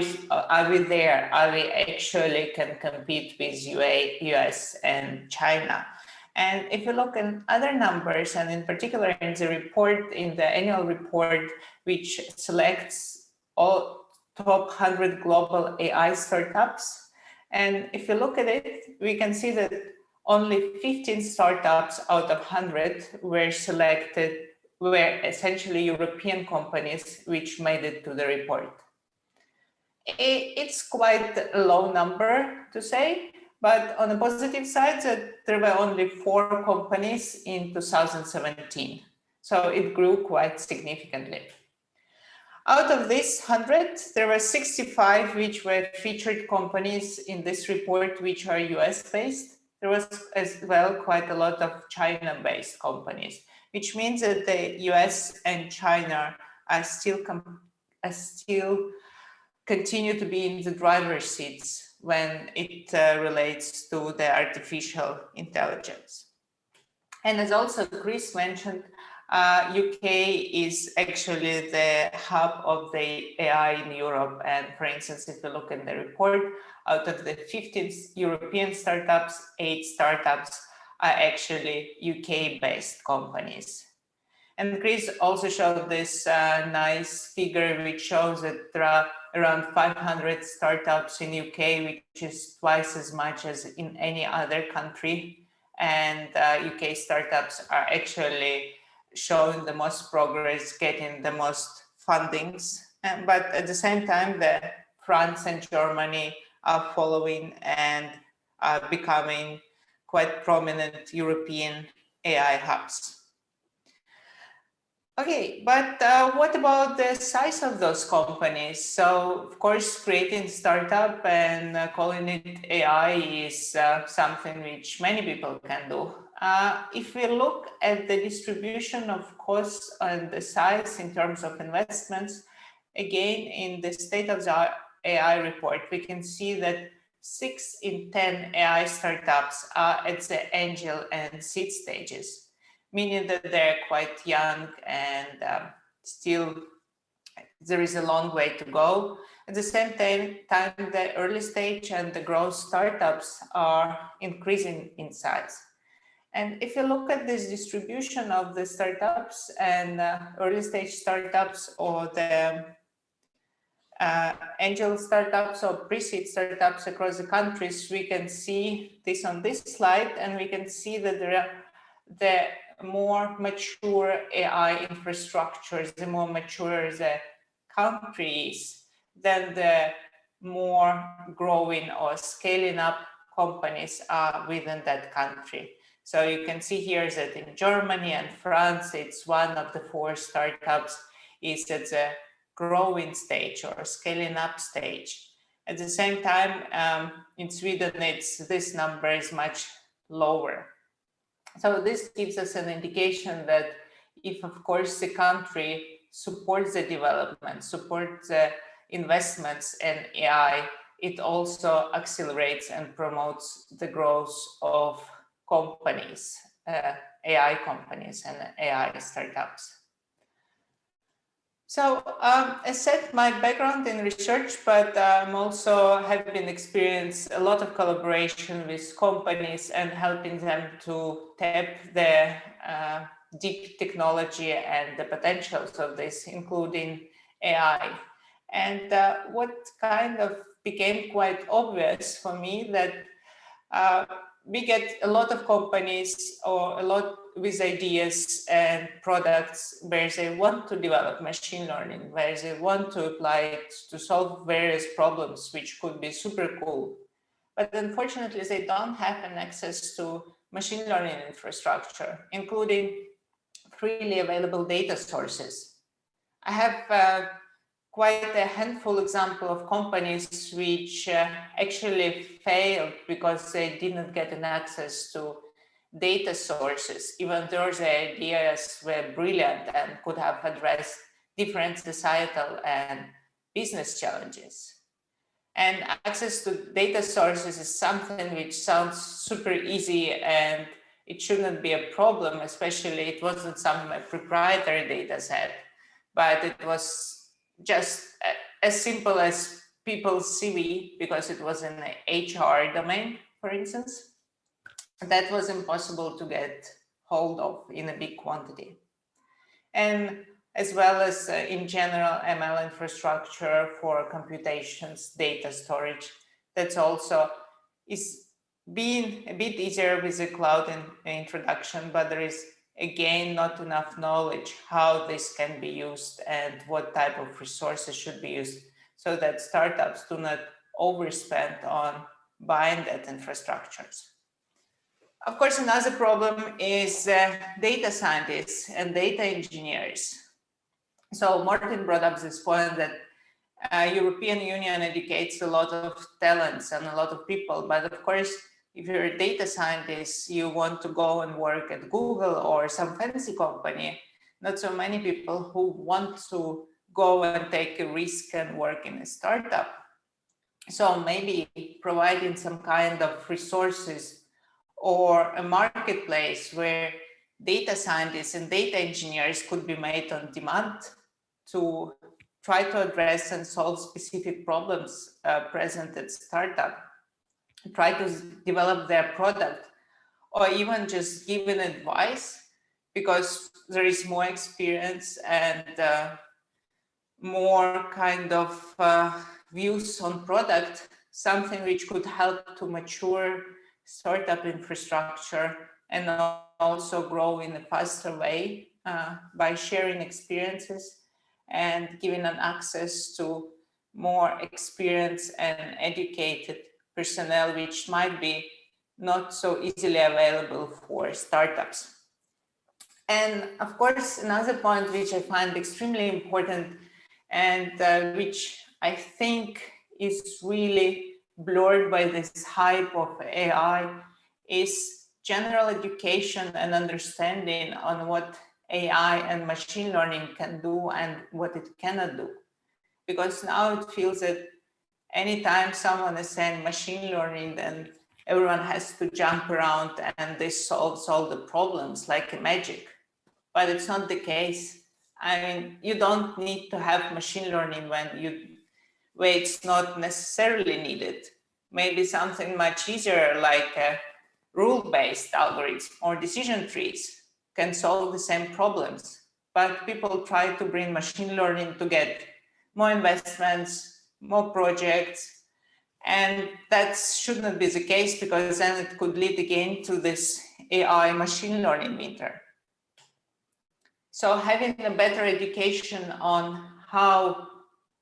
there? Are we actually can compete with US and China? And if you look at other numbers, and in particular in the report, in the annual report, which selects all top 100 global AI startups, and if you look at it, we can see that only 15 startups out of 100 were selected, were essentially European companies which made it to the report. It's quite a low number to say, but on the positive side, there were only 4 companies in 2017. So it grew quite significantly. Out of this 100, there were 65 which were featured companies in this report, which are US-based. There was as well quite a lot of China-based companies, which means that the US and China are still continue to be in the driver's seats when it relates to the artificial intelligence. And as also Chris mentioned, UK is actually the hub of the AI in Europe. And for instance, if you look at the report, out of the 15 European startups, 8 startups are actually UK-based companies. And Chris also showed this nice figure which shows that there are around 500 startups in UK, which is twice as much as in any other country. And UK startups are actually showing the most progress, getting the most fundings. But at the same time, France and Germany are following and are becoming quite prominent European AI hubs. Okay, but what about the size of those companies? So, of course, creating startup and calling it AI is something which many people can do. If we look at the distribution of costs and the size in terms of investments, again, in the State of the AI report, we can see that 6 in 10 AI startups are at the angel and seed stages, meaning that they're quite young and still there is a long way to go. At the same time, the early stage and the growth startups are increasing in size. And if you look at this distribution of the startups and early stage startups or the angel startups or pre-seed startups across the countries, we can see this on this slide, and we can see that there are the more mature AI infrastructures, the more mature the country is, then the more growing or scaling up companies are within that country. So you can see here that in Germany and France, it's one of the 4 startups is at the growing stage or scaling up stage. At the same time, in Sweden, this number is much lower. So this gives us an indication that if, of course, the country supports the development, supports the investments in AI, it also accelerates and promotes the growth of companies, AI companies and AI startups. So I said my background in research, but I'm also have been experienced a lot of collaboration with companies and helping them to tap the deep technology and the potentials of this, including AI. And what kind of became quite obvious for me that we get a lot of companies or a lot with ideas and products where they want to develop machine learning, where they want to apply it to solve various problems, which could be super cool. But unfortunately, they don't have an access to machine learning infrastructure, including freely available data sources. I have quite a handful example of companies which actually failed because they didn't get an access to data sources, even though the ideas were brilliant and could have addressed different societal and business challenges. And access to data sources is something which sounds super easy and it shouldn't be a problem, especially it wasn't some proprietary data set, but it was just as simple as people's CV, because it was in the HR domain, for instance. That was impossible to get hold of in a big quantity. And as well as in general ML infrastructure for computations, data storage, that's also is being a bit easier with the cloud introduction, but there is again not enough knowledge how this can be used and what type of resources should be used, so that startups do not overspend on buying that infrastructures. Of course, another problem is data scientists and data engineers. So Morten brought up this point that European Union educates a lot of talents and a lot of people, but of course, if you're a data scientist, you want to go and work at Google or some fancy company, not so many people who want to go and take a risk and work in a startup. So maybe providing some kind of resources or a marketplace where data scientists and data engineers could be made on demand to try to address and solve specific problems present at startup, try to develop their product, or even just giving advice, because there is more experience and more kind of views on product, something which could help to mature startup infrastructure and also grow in a faster way by sharing experiences and giving an access to more experienced and educated personnel, which might be not so easily available for startups. And of course, another point which I find extremely important and which I think is really blurred by this hype of AI is general education and understanding on what AI and machine learning can do and what it cannot do. Because now it feels that anytime someone is saying machine learning, then everyone has to jump around and this solves all the problems like magic. But it's not the case. I mean, you don't need to have machine learning where it's not necessarily needed. Maybe something much easier like rule-based algorithms or decision trees can solve the same problems. But people try to bring machine learning to get more investments, more projects, and that should not be the case, because then it could lead again to this AI machine learning winter. So having a better education on how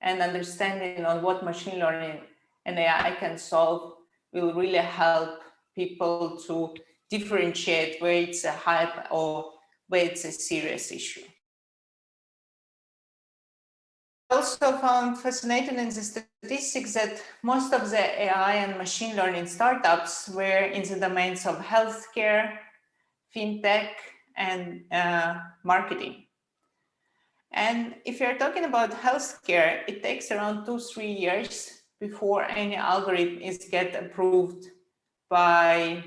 and understanding on what machine learning and AI can solve will really help people to differentiate where it's a hype or where it's a serious issue. I also found fascinating in the statistics that most of the AI and machine learning startups were in the domains of healthcare, fintech, and marketing. And if you're talking about healthcare, it takes around 2-3 years before any algorithm is get approved by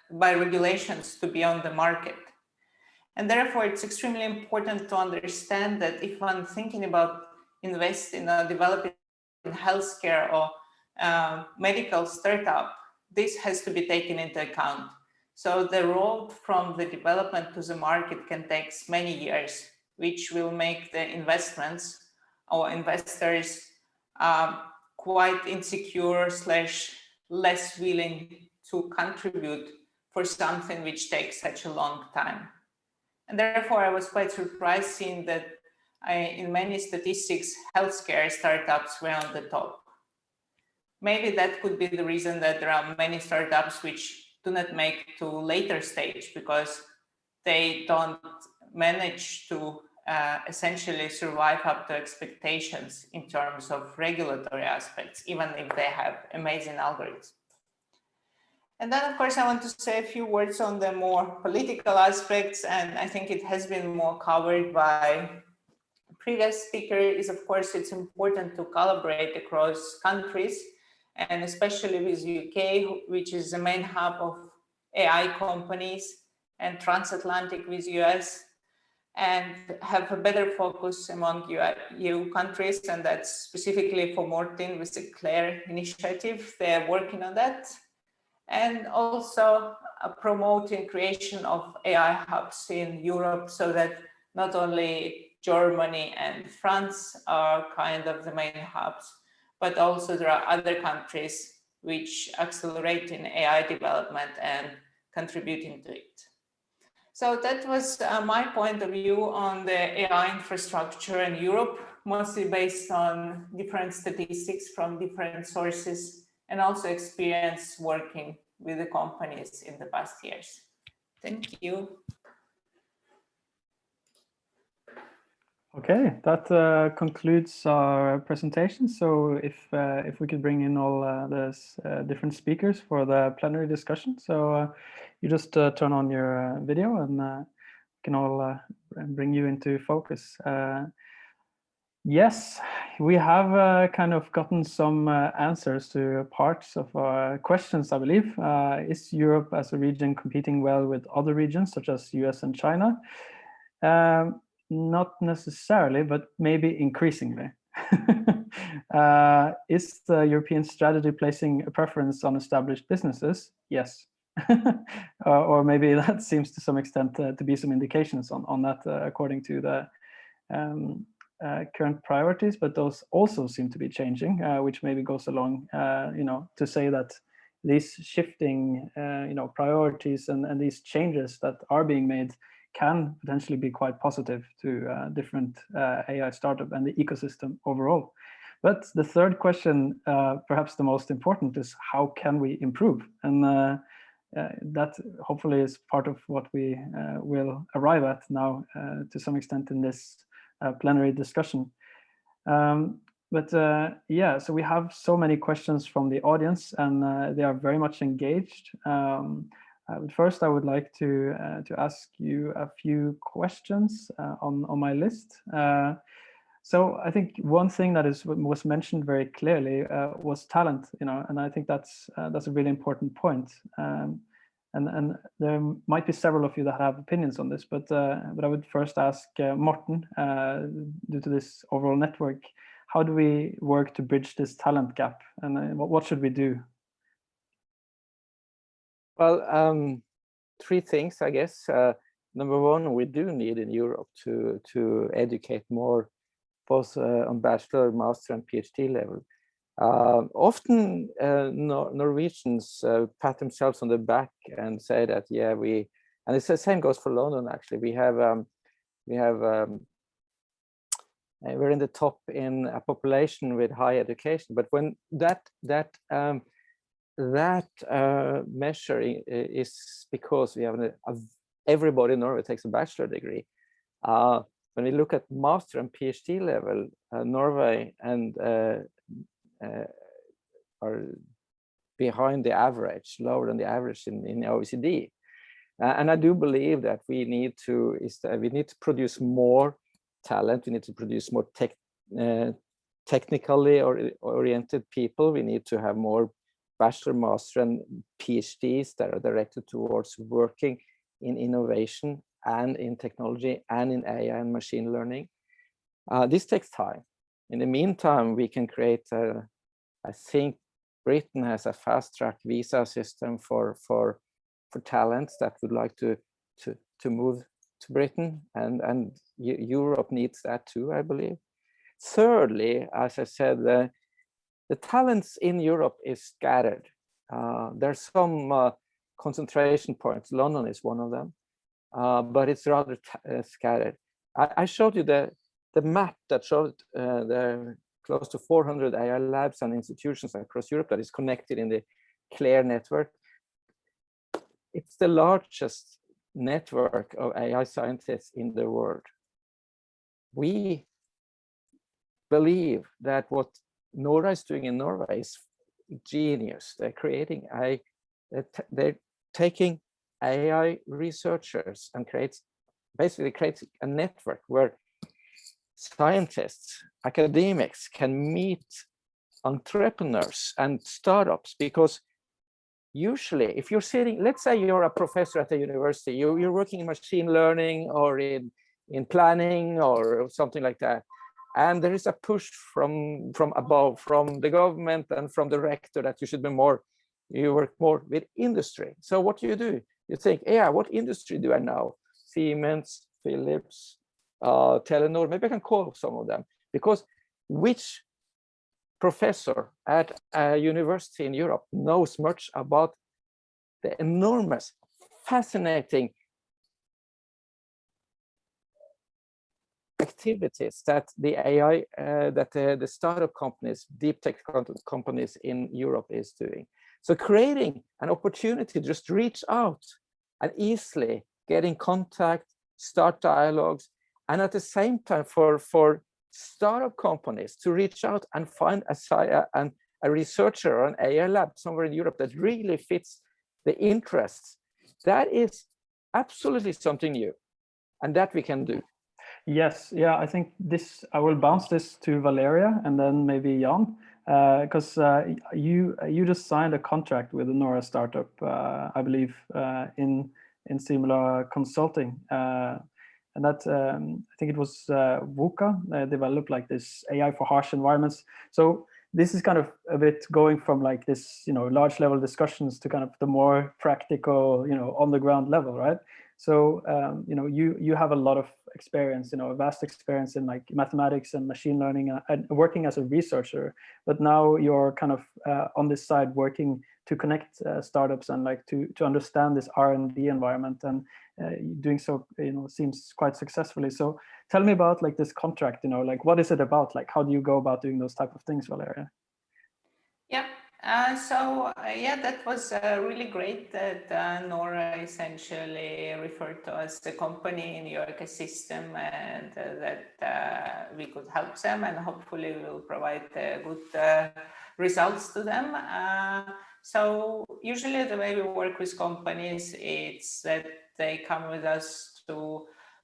regulations to be on the market. And therefore, it's extremely important to understand that if I'm thinking about investing or developing healthcare or medical startup, this has to be taken into account. So the road from the development to the market can take many years, which will make the investments or investors quite insecure / less willing to contribute for something which takes such a long time. And therefore, I was quite surprised seeing that in many statistics, healthcare startups were on the top. Maybe that could be the reason that there are many startups which do not make to later stage, because they don't manage to essentially survive up to expectations in terms of regulatory aspects, even if they have amazing algorithms. And then, of course, I want to say a few words on the more political aspects, and I think it has been more covered by previous speaker. Is, of course, it's important to collaborate across countries, and especially with UK, which is the main hub of AI companies, and transatlantic with US, and have a better focus among EU countries, and that's specifically for Morten with the CLARE initiative. They're working on that. And also promoting creation of AI hubs in Europe, so that not only Germany and France are kind of the main hubs, but also there are other countries which accelerate in AI development and contributing to it. So that was my point of view on the AI infrastructure in Europe, mostly based on different statistics from different sources, and also experience working with the companies in the past years. Thank you. Okay, that concludes our presentation. So if we could bring in all the different speakers for the plenary discussion. So you just turn on your video and we can all bring you into focus. Yes, we have kind of gotten some answers to parts of our questions, I believe. Is Europe as a region competing well with other regions such as US and China? Not necessarily, but maybe increasingly. Is the European strategy placing a preference on established businesses? Yes. Or maybe that seems to some extent to be some indications on that according to the current priorities, but those also seem to be changing, which maybe goes along, to say that these shifting, priorities and these changes that are being made can potentially be quite positive to different AI startup and the ecosystem overall. But the third question, perhaps the most important, is how can we improve? And that hopefully is part of what we will arrive at now to some extent in this plenary discussion. Yeah, so we have so many questions from the audience, and they are very much engaged. But first, I would like to ask you a few questions on my list. So I think one thing that was mentioned very clearly was talent, and I think that's a really important point. And there might be several of you that have opinions on this, but I would first ask Morten, due to this overall network, how do we work to bridge this talent gap, and what should we do? Well, three things, I guess. Number one, we do need in Europe to educate more, both on bachelor, master, and PhD level. Often Norwegians pat themselves on the back and say that, yeah, and it's the same goes for London. Actually, we're in the top in a population with high education, but when that measure is because we have everybody in Norway takes a bachelor degree. When we look at master and PhD level, Norway and are behind the average, lower than the average in OECD. And I do believe that we need to produce more talent. We need to produce more technically oriented people. We need to have more bachelor, master, and PhDs that are directed towards working in innovation and in technology and in AI and machine learning. This takes time. In the meantime, we can create I think Britain has a fast-track visa system for talents that would like to move to Britain, and Europe needs that too, I believe. Thirdly, as I said, the talents in Europe is scattered. There's some concentration points. London is one of them, but it's rather scattered. I showed you the map that showed the close to 400 AI labs and institutions across Europe that is connected in the CLAIR network. It's the largest network of AI scientists in the world. We believe that what NORA is doing in Norway is genius. They're creating they're taking AI researchers and basically creates a network where scientists, academics can meet entrepreneurs and startups, because usually if you're sitting, let's say you're a professor at a university, you're working in machine learning or in planning or something like that, and there is a push from above, from the government and from the rector, that you work more with industry. So what do? You think, yeah, what industry do I know? Siemens, Philips, Telenor, maybe I can call some of them, because which professor at a university in Europe knows much about the enormous, fascinating activities that the AI, that the startup companies, deep tech companies in Europe is doing? So creating an opportunity to just reach out and easily get in contact, start dialogues, and at the same time for startup companies to reach out and find a researcher or an AI lab somewhere in Europe that really fits the interests. That is absolutely something new, and that we can do. Yes, yeah, I think this, I will bounce this to Valeriya and then maybe Jan, because you just signed a contract with the NORA.startup, I believe, in Simula Consulting, and that I think it was VUCA developed like this AI for harsh environments. So this is kind of a bit going from like this, large level discussions to kind of the more practical, on the ground level, right? So you have a lot of experience, a vast experience in like mathematics and machine learning and working as a researcher. But now you're kind of on this side working to connect startups and like to understand this R&D environment, and doing so seems quite successfully. So tell me about like this contract. Like what is it about? Like how do you go about doing those type of things, Valeriya? Yeah. Yeah, that was really great that NORA essentially referred to us the company in your ecosystem, and that we could help them, and hopefully we will provide good results to them. So usually the way we work with companies, it's that they come with us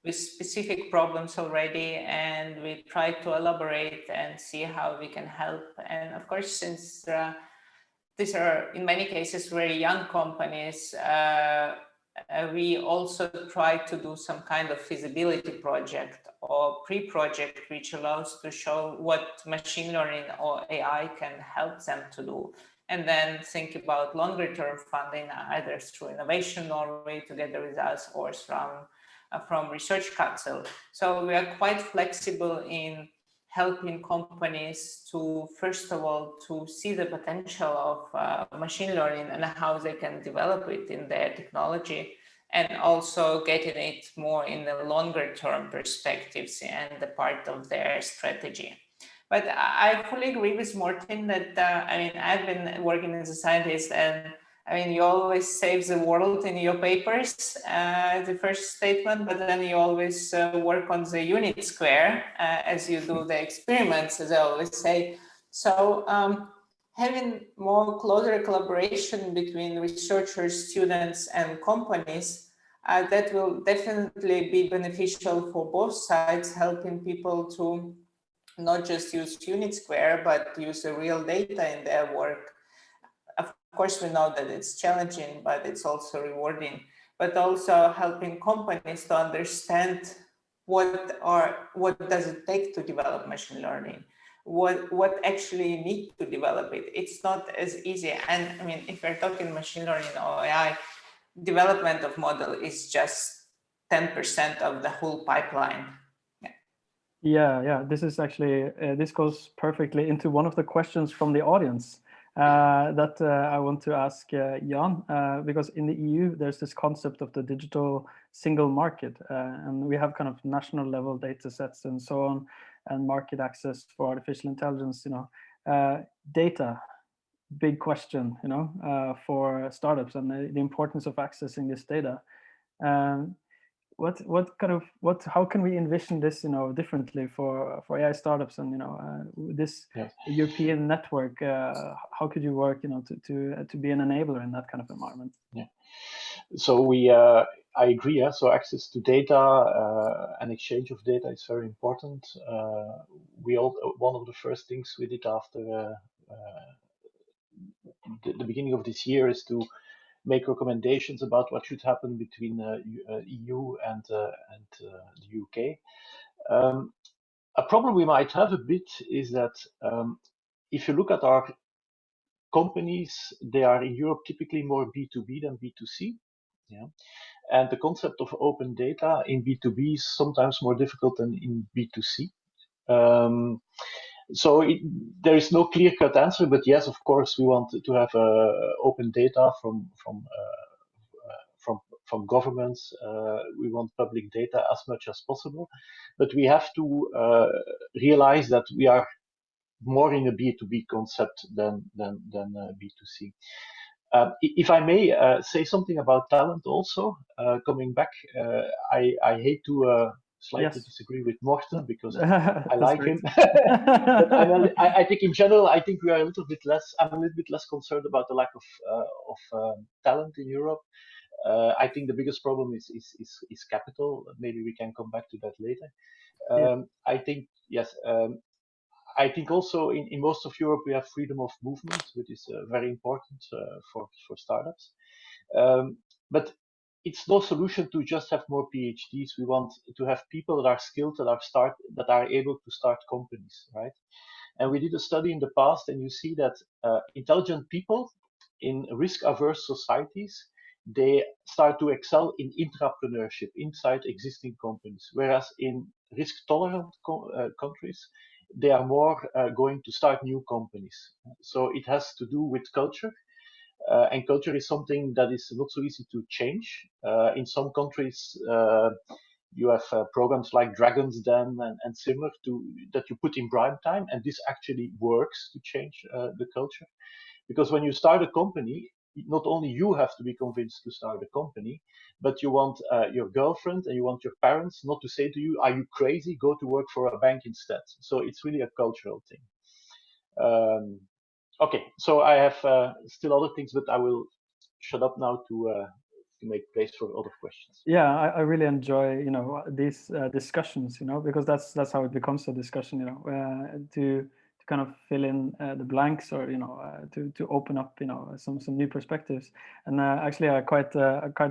with specific problems already, and we try to elaborate and see how we can help. And of course, since these are in many cases very young companies, we also try to do some kind of feasibility project or pre-project which allows to show what machine learning or AI can help them to do, and then think about longer term funding, either through Innovation Norway to get the results or from Research Council. So we are quite flexible in helping companies to, first of all, to see the potential of machine learning and how they can develop it in their technology, and also getting it more in the longer term perspectives and the part of their strategy. But I fully agree with Morten that, I've been working as a scientist, and you always save the world in your papers, the first statement, but then you always work on the unit square as you do the experiments, as I always say. So having more closer collaboration between researchers, students, and companies, that will definitely be beneficial for both sides, helping people to not just use unit square, but use the real data in their work. Of course, we know that it's challenging, but it's also rewarding. But also helping companies to understand what does it take to develop machine learning, what actually you need to develop it. It's not as easy. And if you're talking machine learning or AI, development of model is just 10% of the whole pipeline. Yeah. This is actually this goes perfectly into one of the questions from the audience that I want to ask Jan, because in the EU there's this concept of the digital single market, and we have kind of national level data sets and so on, and market access for artificial intelligence. Data, big question, for startups, and the importance of accessing this data. How can we envision this, differently for AI startups, and this European network? How could you work, to be an enabler in that kind of environment? Yeah. So I agree. Yeah. So access to data and exchange of data is very important. One of the first things we did after the beginning of this year is to make recommendations about what should happen between EU and the UK. A problem we might have a bit is that if you look at our companies, they are in Europe typically more B2B than B2C. Yeah. And the concept of open data in B2B is sometimes more difficult than in B2C. So there is no clear-cut answer, but yes, of course, we want to have open data from governments. We want public data as much as possible, but we have to realize that we are more in a B2B concept than B2C. If I may say something about talent also, coming back, I hate to slightly disagree with Morten because I like him. But I think in general, I think we are I'm a little bit less concerned about the lack of talent in Europe. I think the biggest problem is capital. Maybe we can come back to that later. I think, yes, I think also in most of Europe we have freedom of movement, which is very important for startups. But it's no solution to just have more PhDs. We want to have people that are skilled, that are able to start companies, right? And we did a study in the past, and you see that intelligent people in risk-averse societies, they start to excel in intrapreneurship inside existing companies, whereas in risk-tolerant countries, they are more going to start new companies. So it has to do with culture, and culture is something that is not so easy to change. In some countries, you have programs like Dragon's Den and similar that you put in prime time, and this actually works to change the culture. Because when you start a company, not only you have to be convinced to start a company, but you want your girlfriend and you want your parents not to say to you, "Are you crazy? Go to work for a bank instead." So it's really a cultural thing. Okay, so I have still other things, but I will shut up now to make place for other questions. Yeah, I really enjoy, these discussions, because that's how it becomes a discussion, to kind of fill in the blanks, or to open up, some new perspectives. And actually, I quite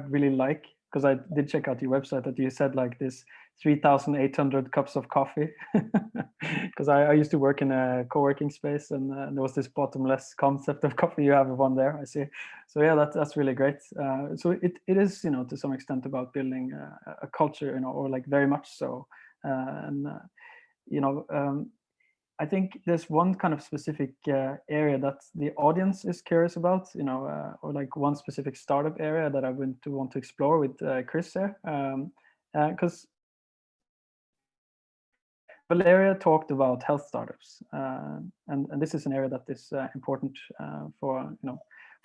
really like, because I did check out your website, that you said like this 3,800 cups of coffee, because I used to work in a co-working space, and there was this bottomless concept of coffee. You have one there, I see. So yeah, that's really great. So it is, to some extent about building a culture, or like very much so. I think there's one kind of specific area that the audience is curious about, or like one specific startup area that I want to explore with Chris here, because Valeriya talked about health startups, and this is an area that is important for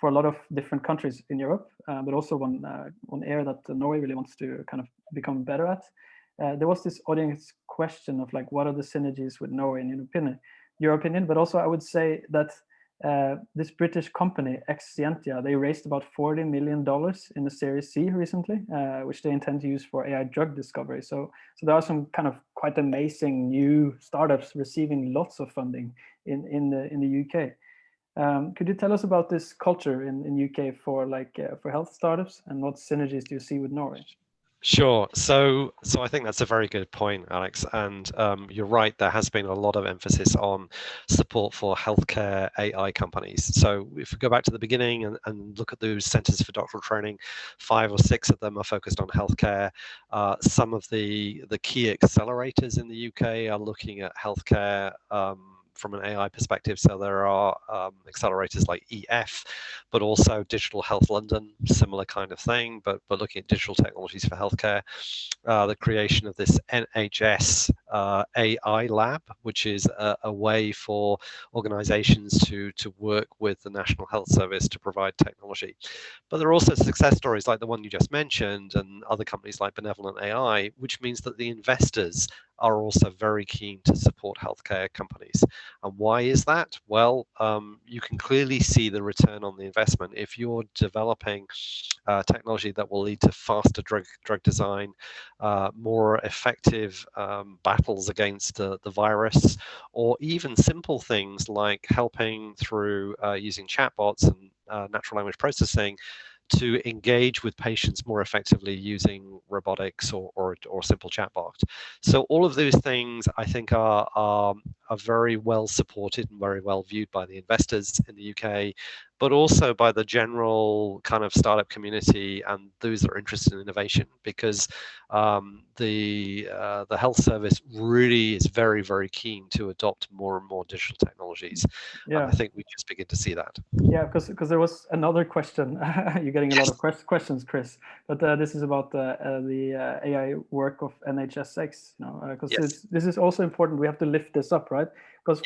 a lot of different countries in Europe, but also one area that Norway really wants to kind of become better at. There was this audience question of like, what are the synergies with Norway in your opinion? But also I would say that this British company, Exscientia, they raised about $40 million in the Series C recently, which they intend to use for AI drug discovery. So there are some kind of quite amazing new startups receiving lots of funding in the UK. Could you tell us about this culture in UK for health startups, and what synergies do you see with Norway? Sure. So I think that's a very good point, Alex. And you're right, there has been a lot of emphasis on support for healthcare AI companies. So if we go back to the beginning and look at those centers for doctoral training, 5 or 6 of them are focused on healthcare. Some of the key accelerators in the UK are looking at healthcare from an AI perspective. So there are accelerators like EF, but also Digital Health London, similar kind of thing, but looking at digital technologies for healthcare. The creation of this NHS AI lab, which is a way for organizations to work with the National Health Service to provide technology. But there are also success stories like the one you just mentioned, and other companies like Benevolent AI, which means that the investors are also very keen to support healthcare companies. And why is that? Well, you can clearly see the return on the investment. If you're developing technology that will lead to faster drug design, more effective battles against the virus, or even simple things like helping through using chatbots and natural language processing to engage with patients more effectively using robotics or simple chatbot. So all of those things, I think, are very well supported and very well viewed by the investors in the UK, but also by the general kind of startup community and those that are interested in innovation, because the health service really is very, very keen to adopt more and more digital technologies. Yeah, and I think we just begin to see that. Yeah, because there was another question. You're getting a lot of questions, Chris. But this is about the AI work of NHS6. Because this is also important. We have to lift this up, right? Because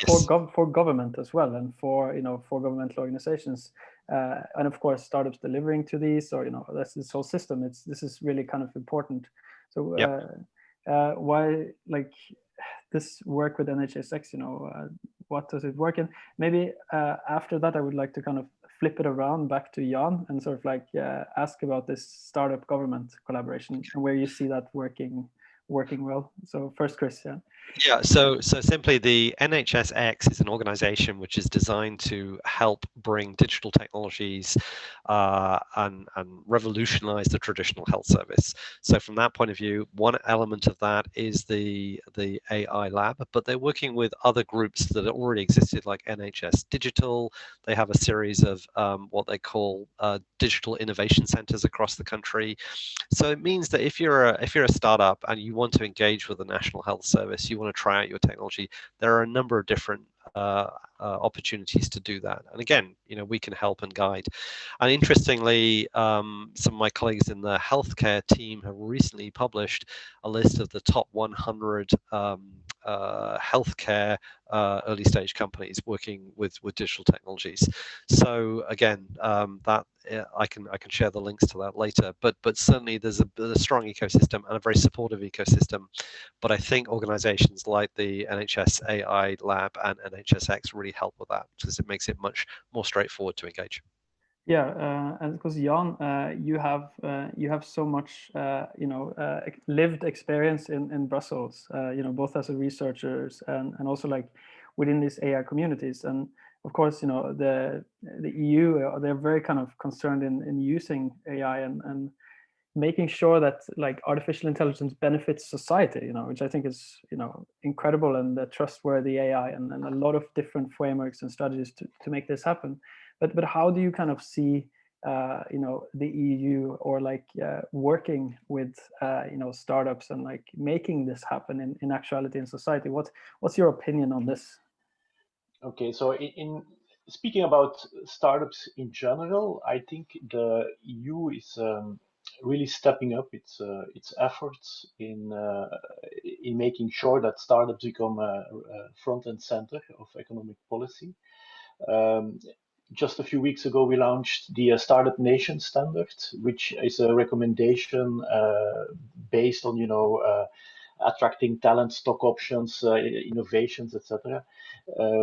for government as well, and for governmental organizations, and of course startups delivering to these, or that's this whole system. This is really kind of important. So why this work with NHS6? What does it work in? Maybe after that, I would like to kind of flip it around back to Jan and sort of ask about this startup government collaboration and where you see that working working well. So first, Chris, yeah. Yeah, so simply the NHSX is an organization which is designed to help bring digital technologies and revolutionize the traditional health service. So from that point of view, one element of that is the AI lab, but they're working with other groups that already existed, like NHS Digital. They have a series of what they call digital innovation centers across the country. So it means that if you're a startup and you want to engage with the National Health Service, you want to try out your technology, there are a number of different opportunities to do that. And again, we can help and guide. And interestingly, some of my colleagues in the healthcare team have recently published a list of the top 100 healthcare early stage companies working with digital technologies. So again, that I can share the links to that later. But certainly there's a strong ecosystem and a very supportive ecosystem. But I think organizations like the NHS AI Lab and NHSX really help with that, because it makes it much more straightforward to engage. Yeah, and because Jan, you have so much lived experience in Brussels, both as a researchers and also like within these AI communities. And of course, the EU, they're very kind of concerned in using AI and making sure that like artificial intelligence benefits society, which I think is incredible, and the trustworthy AI and a lot of different frameworks and strategies to make this happen. But how do you kind of see the EU or like working with startups and like making this happen in actuality in society? What's your opinion on this? Okay, so in speaking about startups in general, I think the EU is really stepping up its efforts in making sure that startups become front and center of economic policy. Just a few weeks ago, we launched the Startup Nation Standard, which is a recommendation based on attracting talent, stock options, innovations, etc.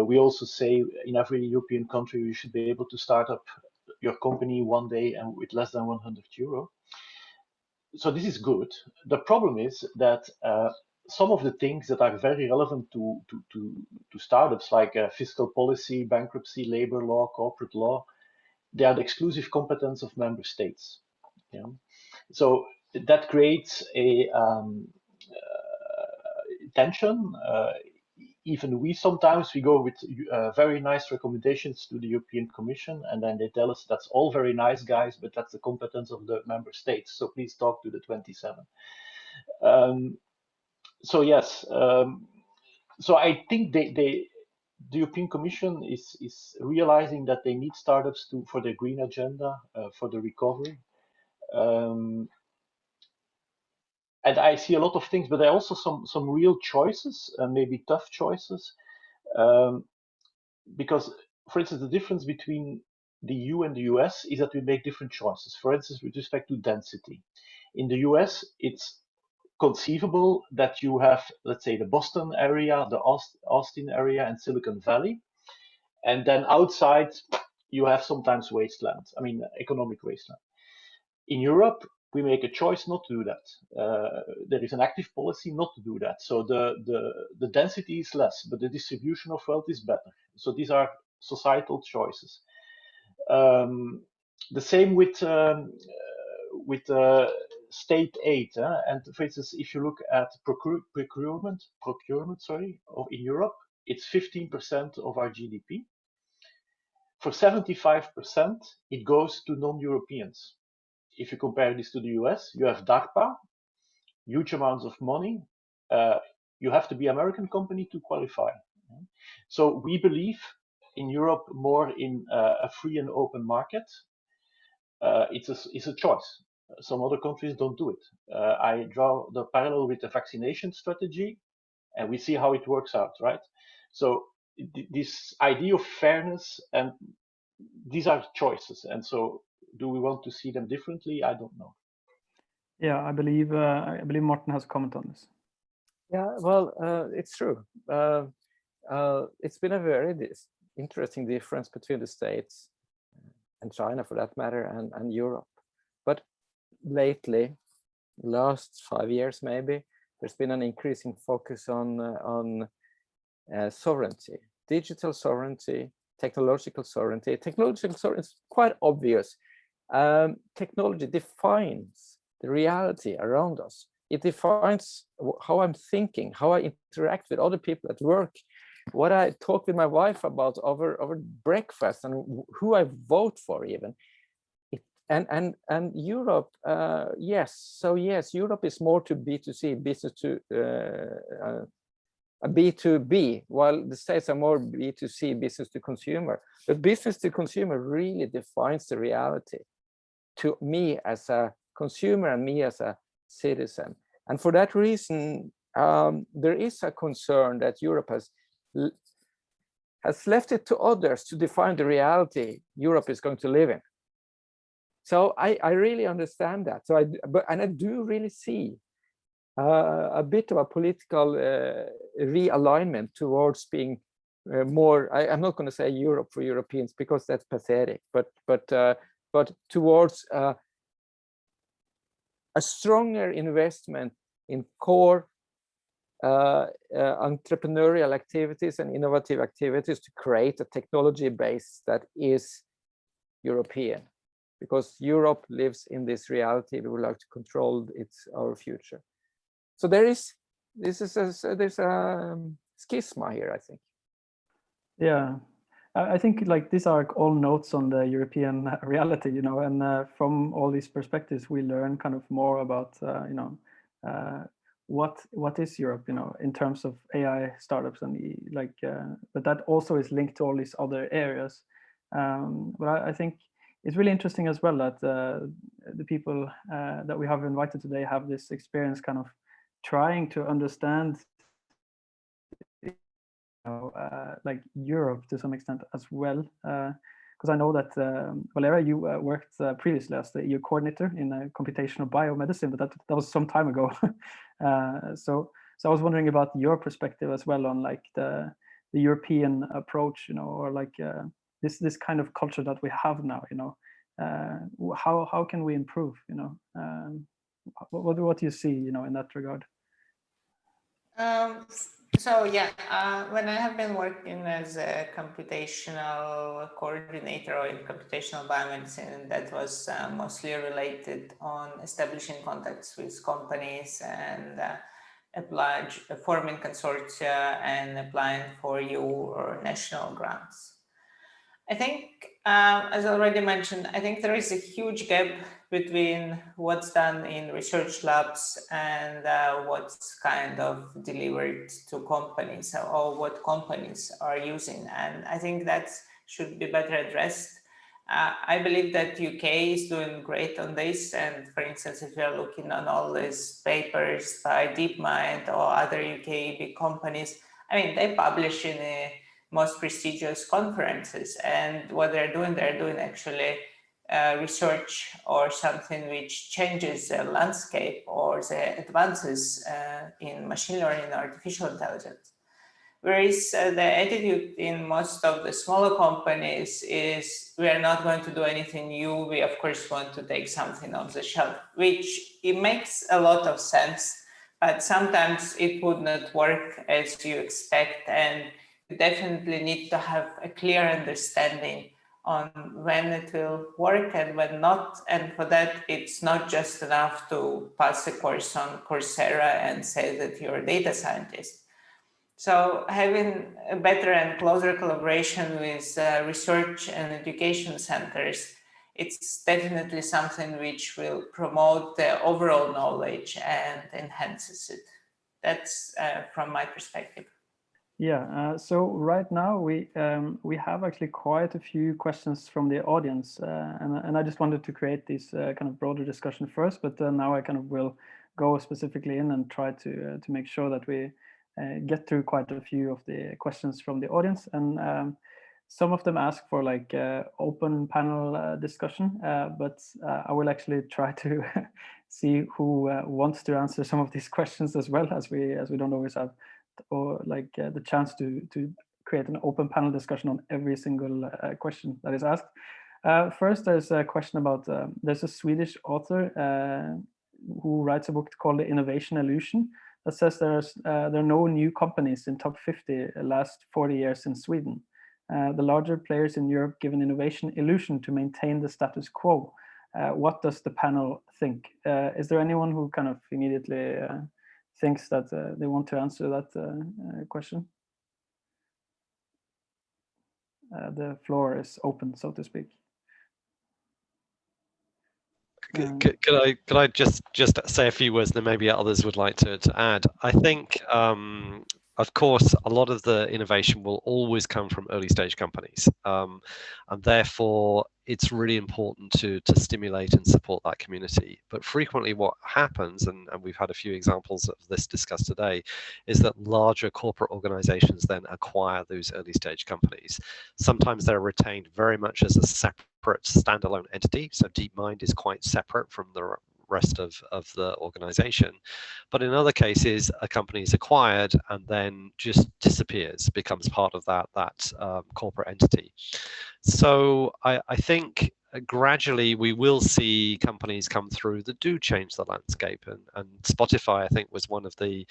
We also say in every European country you should be able to start up your company one day and with less than 100 euro. So this is good. The problem is that some of the things that are very relevant to startups, like fiscal policy, bankruptcy, labor law, corporate law, they are the exclusive competence of member states. So that creates a tension. Even we sometimes go with very nice recommendations to the European Commission, and then they tell us that's all very nice, guys, but that's the competence of the member states. So please talk to the 27. So yes, so I think the European Commission is realizing that they need startups for their green agenda, for the recovery. And I see a lot of things, but there are also some real choices, maybe tough choices, because, for instance, the difference between the EU and the US is that we make different choices. For instance, with respect to density, in the US, it's conceivable that you have, let's say, the Boston area, the Austin area, and Silicon Valley, and then outside you have sometimes wasteland. I mean, economic wasteland. In Europe, we make a choice not to do that. There is an active policy not to do that. So the density is less, but the distribution of wealth is better. So these are societal choices. The same with state aid. And for instance, if you look at procurement, in Europe, it's 15% of our GDP. For 75%, it goes to non-Europeans. If you compare this to the US, you have DARPA, huge amounts of money. You have to be an American company to qualify. So we believe in Europe more in a free and open market. It's a choice. Some other countries don't do it. I draw the parallel with the vaccination strategy, and we see how it works out, right? So this idea of fairness, and these are choices, and so do we want to see them differently? I don't know. Yeah, I believe Morten has a comment on this. Yeah, well, it's true. It's been a very interesting difference between the States and China, for that matter, and Europe. But lately, last 5 years maybe, there's been an increasing focus on sovereignty, digital sovereignty, technological sovereignty. Technological sovereignty is quite obvious. Technology defines the reality around us. It defines how I'm thinking, how I interact with other people at work, what I talk with my wife about over breakfast, and who I vote for even. And Europe, yes. So yes, Europe is more to B2C, business to a B2B, while the States are more B2C, business to consumer. But business to consumer really defines the reality to me as a consumer and me as a citizen. And for that reason, there is a concern that Europe has left it to others to define the reality Europe is going to live in. So I really understand that. So I do really see a bit of a political realignment towards being more. I'm not going to say Europe for Europeans because that's pathetic, but towards a stronger investment in core entrepreneurial activities and innovative activities to create a technology base that is European, because Europe lives in this reality. We would like to control our future. So there's a schisma here, I think. Yeah, I think like these are all notes on the European reality, you know, and from all these perspectives, we learn kind of more about, you know, what is Europe, you know, in terms of AI startups and like, but that also is linked to all these other areas. But I think it's really interesting as well that the people that we have invited today have this experience kind of trying to understand, you know, like Europe to some extent as well. Because I know that Valeriya, you worked previously as the EU coordinator in computational biomedicine, but that was some time ago. So I was wondering about your perspective as well on like the European approach, you know, or like this kind of culture that we have now, you know. How can we improve, you know? What do you see, you know, in that regard? So yeah, when I have been working as a computational coordinator or in computational biomedicine, that was mostly related on establishing contacts with companies and forming consortia and applying for EU or national grants. I think, as already mentioned, I think there is a huge gap between what's done in research labs and what's kind of delivered to companies or what companies are using. And I think that should be better addressed. I believe that UK is doing great on this. And for instance, if you're looking on all these papers by DeepMind or other UK big companies, I mean, they publish in a most prestigious conferences, and what they're doing actually research or something which changes the landscape or the advances in machine learning and artificial intelligence. Whereas the attitude in most of the smaller companies is we are not going to do anything new. We of course want to take something off the shelf, which it makes a lot of sense, but sometimes it would not work as you expect, and you definitely need to have a clear understanding on when it will work and when not. And for that, it's not just enough to pass a course on Coursera and say that you're a data scientist. So having a better and closer collaboration with research and education centers, it's definitely something which will promote the overall knowledge and enhances it. That's from my perspective. Yeah, so right now we have actually quite a few questions from the audience, and I just wanted to create this kind of broader discussion first, but now I kind of will go specifically in and try to make sure that we get through quite a few of the questions from the audience. And some of them ask for like open panel discussion, but I will actually try to see who wants to answer some of these questions as well, as we don't always have or like the chance to create an open panel discussion on every single question that is asked. First, there's a question about, there's a Swedish author who writes a book called The Innovation Illusion. that says there are no new companies in top 50 last 40 years in Sweden. The larger players in Europe give an innovation illusion to maintain the status quo. What does the panel think? Is there anyone who kind of immediately thinks that they want to answer that question? The floor is open, so to speak. Could I just say a few words, then maybe others would like to add? I think, of course, a lot of the innovation will always come from early stage companies, and therefore it's really important to stimulate and support that community. But frequently what happens, and we've had a few examples of this discussed today, is that larger corporate organizations then acquire those early stage companies. Sometimes they're retained very much as a separate standalone entity. So DeepMind is quite separate from the rest of the organization. But in other cases, a company is acquired and then just disappears, becomes part of that corporate entity. So I think gradually we will see companies come through that do change the landscape, and Spotify, I think, was one of the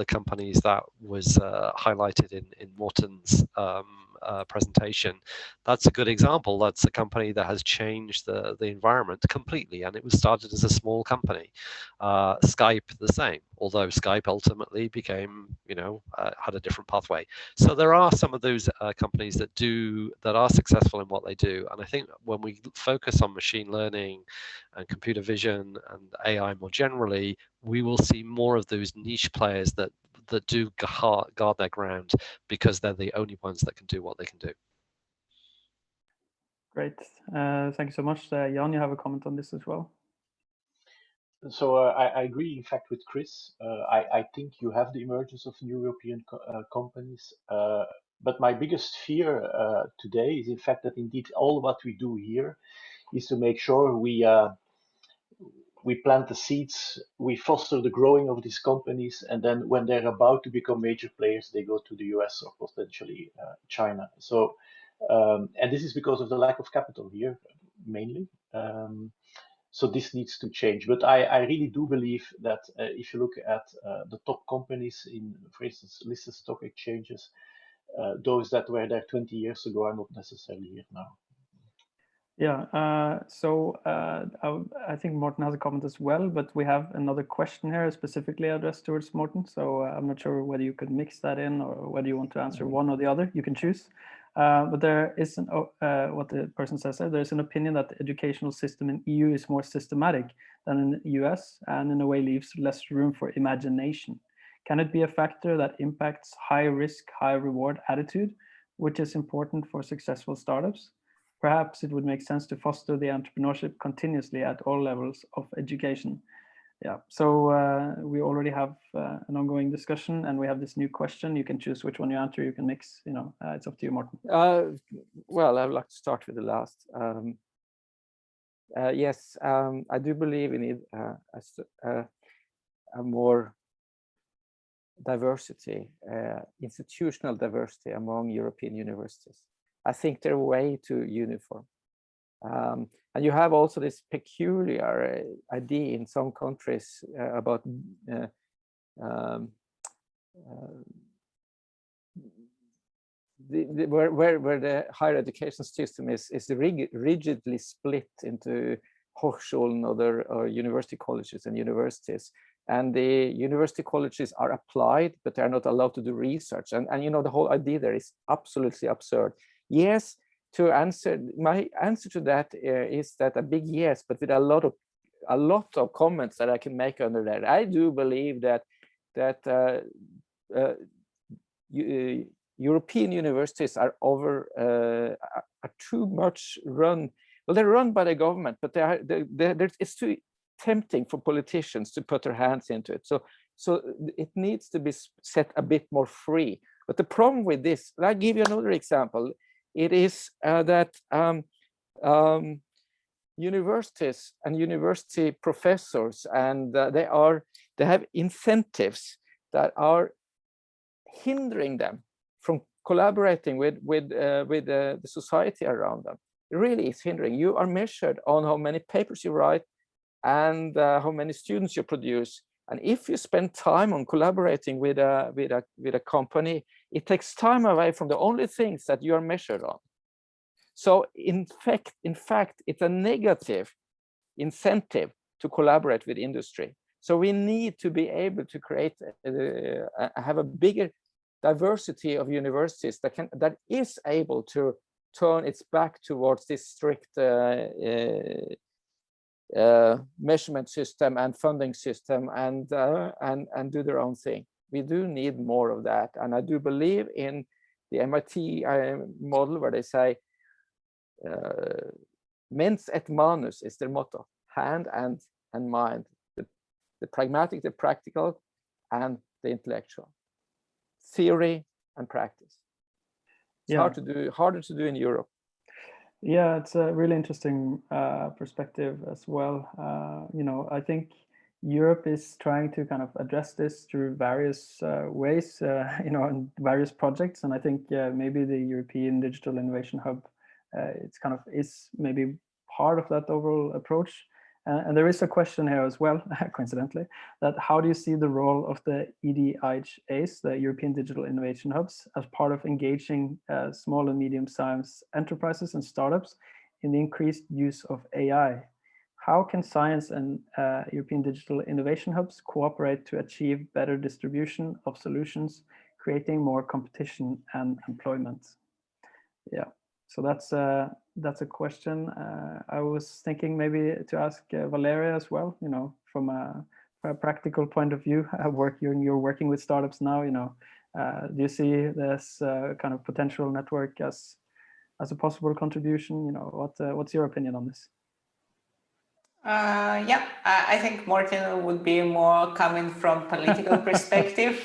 companies that was highlighted in Morten's presentation. That's a good example. That's a company that has changed the environment completely, and it was started as a small company. Skype the same, although Skype ultimately became, had a different pathway. So there are some of those companies that are successful in what they do, and I think when we focus on machine learning and computer vision and AI more generally, we will see more of those niche players that do guard their ground because they're the only ones that can do what they can do. Great. Thank you so much. Jan, you have a comment on this as well? So I agree, in fact, with Chris. I think you have the emergence of new European companies. But my biggest fear today is, in fact, that indeed all what we do here is to make sure we plant the seeds, we foster the growing of these companies, and then when they're about to become major players, they go to the US or potentially China. So, and this is because of the lack of capital here, mainly. So this needs to change. But I really do believe that if you look at the top companies in, for instance, listed stock exchanges, those that were there 20 years ago are not necessarily here now. Yeah, so I think Morten has a comment as well, but we have another question here specifically addressed towards Morten. So I'm not sure whether you could mix that in or whether you want to answer one or the other. You can choose. But there is what the person says there. There's an opinion that the educational system in EU is more systematic than in the US, and in a way leaves less room for imagination. Can it be a factor that impacts high risk, high reward attitude, which is important for successful startups? Perhaps it would make sense to foster the entrepreneurship continuously at all levels of education. Yeah, so we already have an ongoing discussion, and we have this new question. You can choose which one you answer. You can mix, it's up to you, Morten. Well, I would like to start with the last. Yes, I do believe we need a more diversity, institutional diversity among European universities. I think they're way too uniform. And you have also this peculiar idea in some countries about where the higher education system is rigidly split into Hochschulen or university colleges and universities. And the university colleges are applied, but they're not allowed to do research. And the whole idea there is absolutely absurd. Yes, my answer to that is that a big yes, but with a lot of comments that I can make under that. I do believe that European universities are too much run. Well, they're run by the government, but it's too tempting for politicians to put their hands into it. So it needs to be set a bit more free. But the problem with this, I'll give you another example. It is that universities and university professors, and they have incentives that are hindering them from collaborating with the society around them. It really is hindering. You are measured on how many papers you write and how many students you produce, And if you spend time on collaborating with a company, it takes time away from the only things that you are measured on. So in fact, it's a negative incentive to collaborate with industry. So we need to be able to create, have a bigger diversity of universities that is able to turn its back towards this strict measurement system and funding system and do their own thing. We do need more of that, and I do believe in the MIT model where they say mens et manus is their motto: hand and mind, the pragmatic, the practical, and the intellectual, theory and practice. It's harder to do in Europe. Yeah, it's a really interesting perspective as well. You know, I think Europe is trying to kind of address this through various ways, you know, and various projects. And I think maybe the European Digital Innovation Hub, it's kind of is maybe part of that overall approach. And there is a question here as well, coincidentally, that how do you see the role of the EDIHAs, the European Digital Innovation Hubs, as part of engaging small and medium-sized enterprises and startups in the increased use of AI? How can science and European Digital Innovation Hubs cooperate to achieve better distribution of solutions, creating more competition and employment? Yeah. So that's a question. I was thinking maybe to ask Valeriya as well, you know, from a practical point of view, you're working with startups now, you know, do you see this kind of potential network as a possible contribution? You know, what's your opinion on this? Yeah, I think Morten would be more coming from political perspective.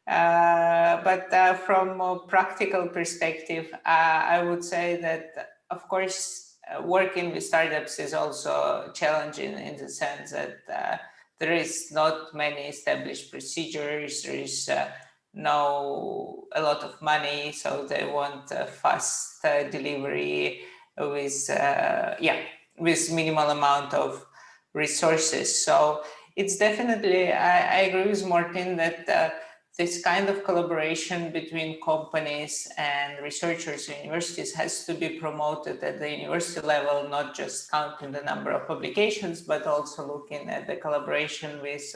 But from a practical perspective, I would say that, of course, working with startups is also challenging in the sense that there is not many established procedures, there is a lot of money, so they want fast delivery with minimal amount of resources. So it's definitely, I agree with Morten that this kind of collaboration between companies and researchers and universities has to be promoted at the university level, not just counting the number of publications, but also looking at the collaboration with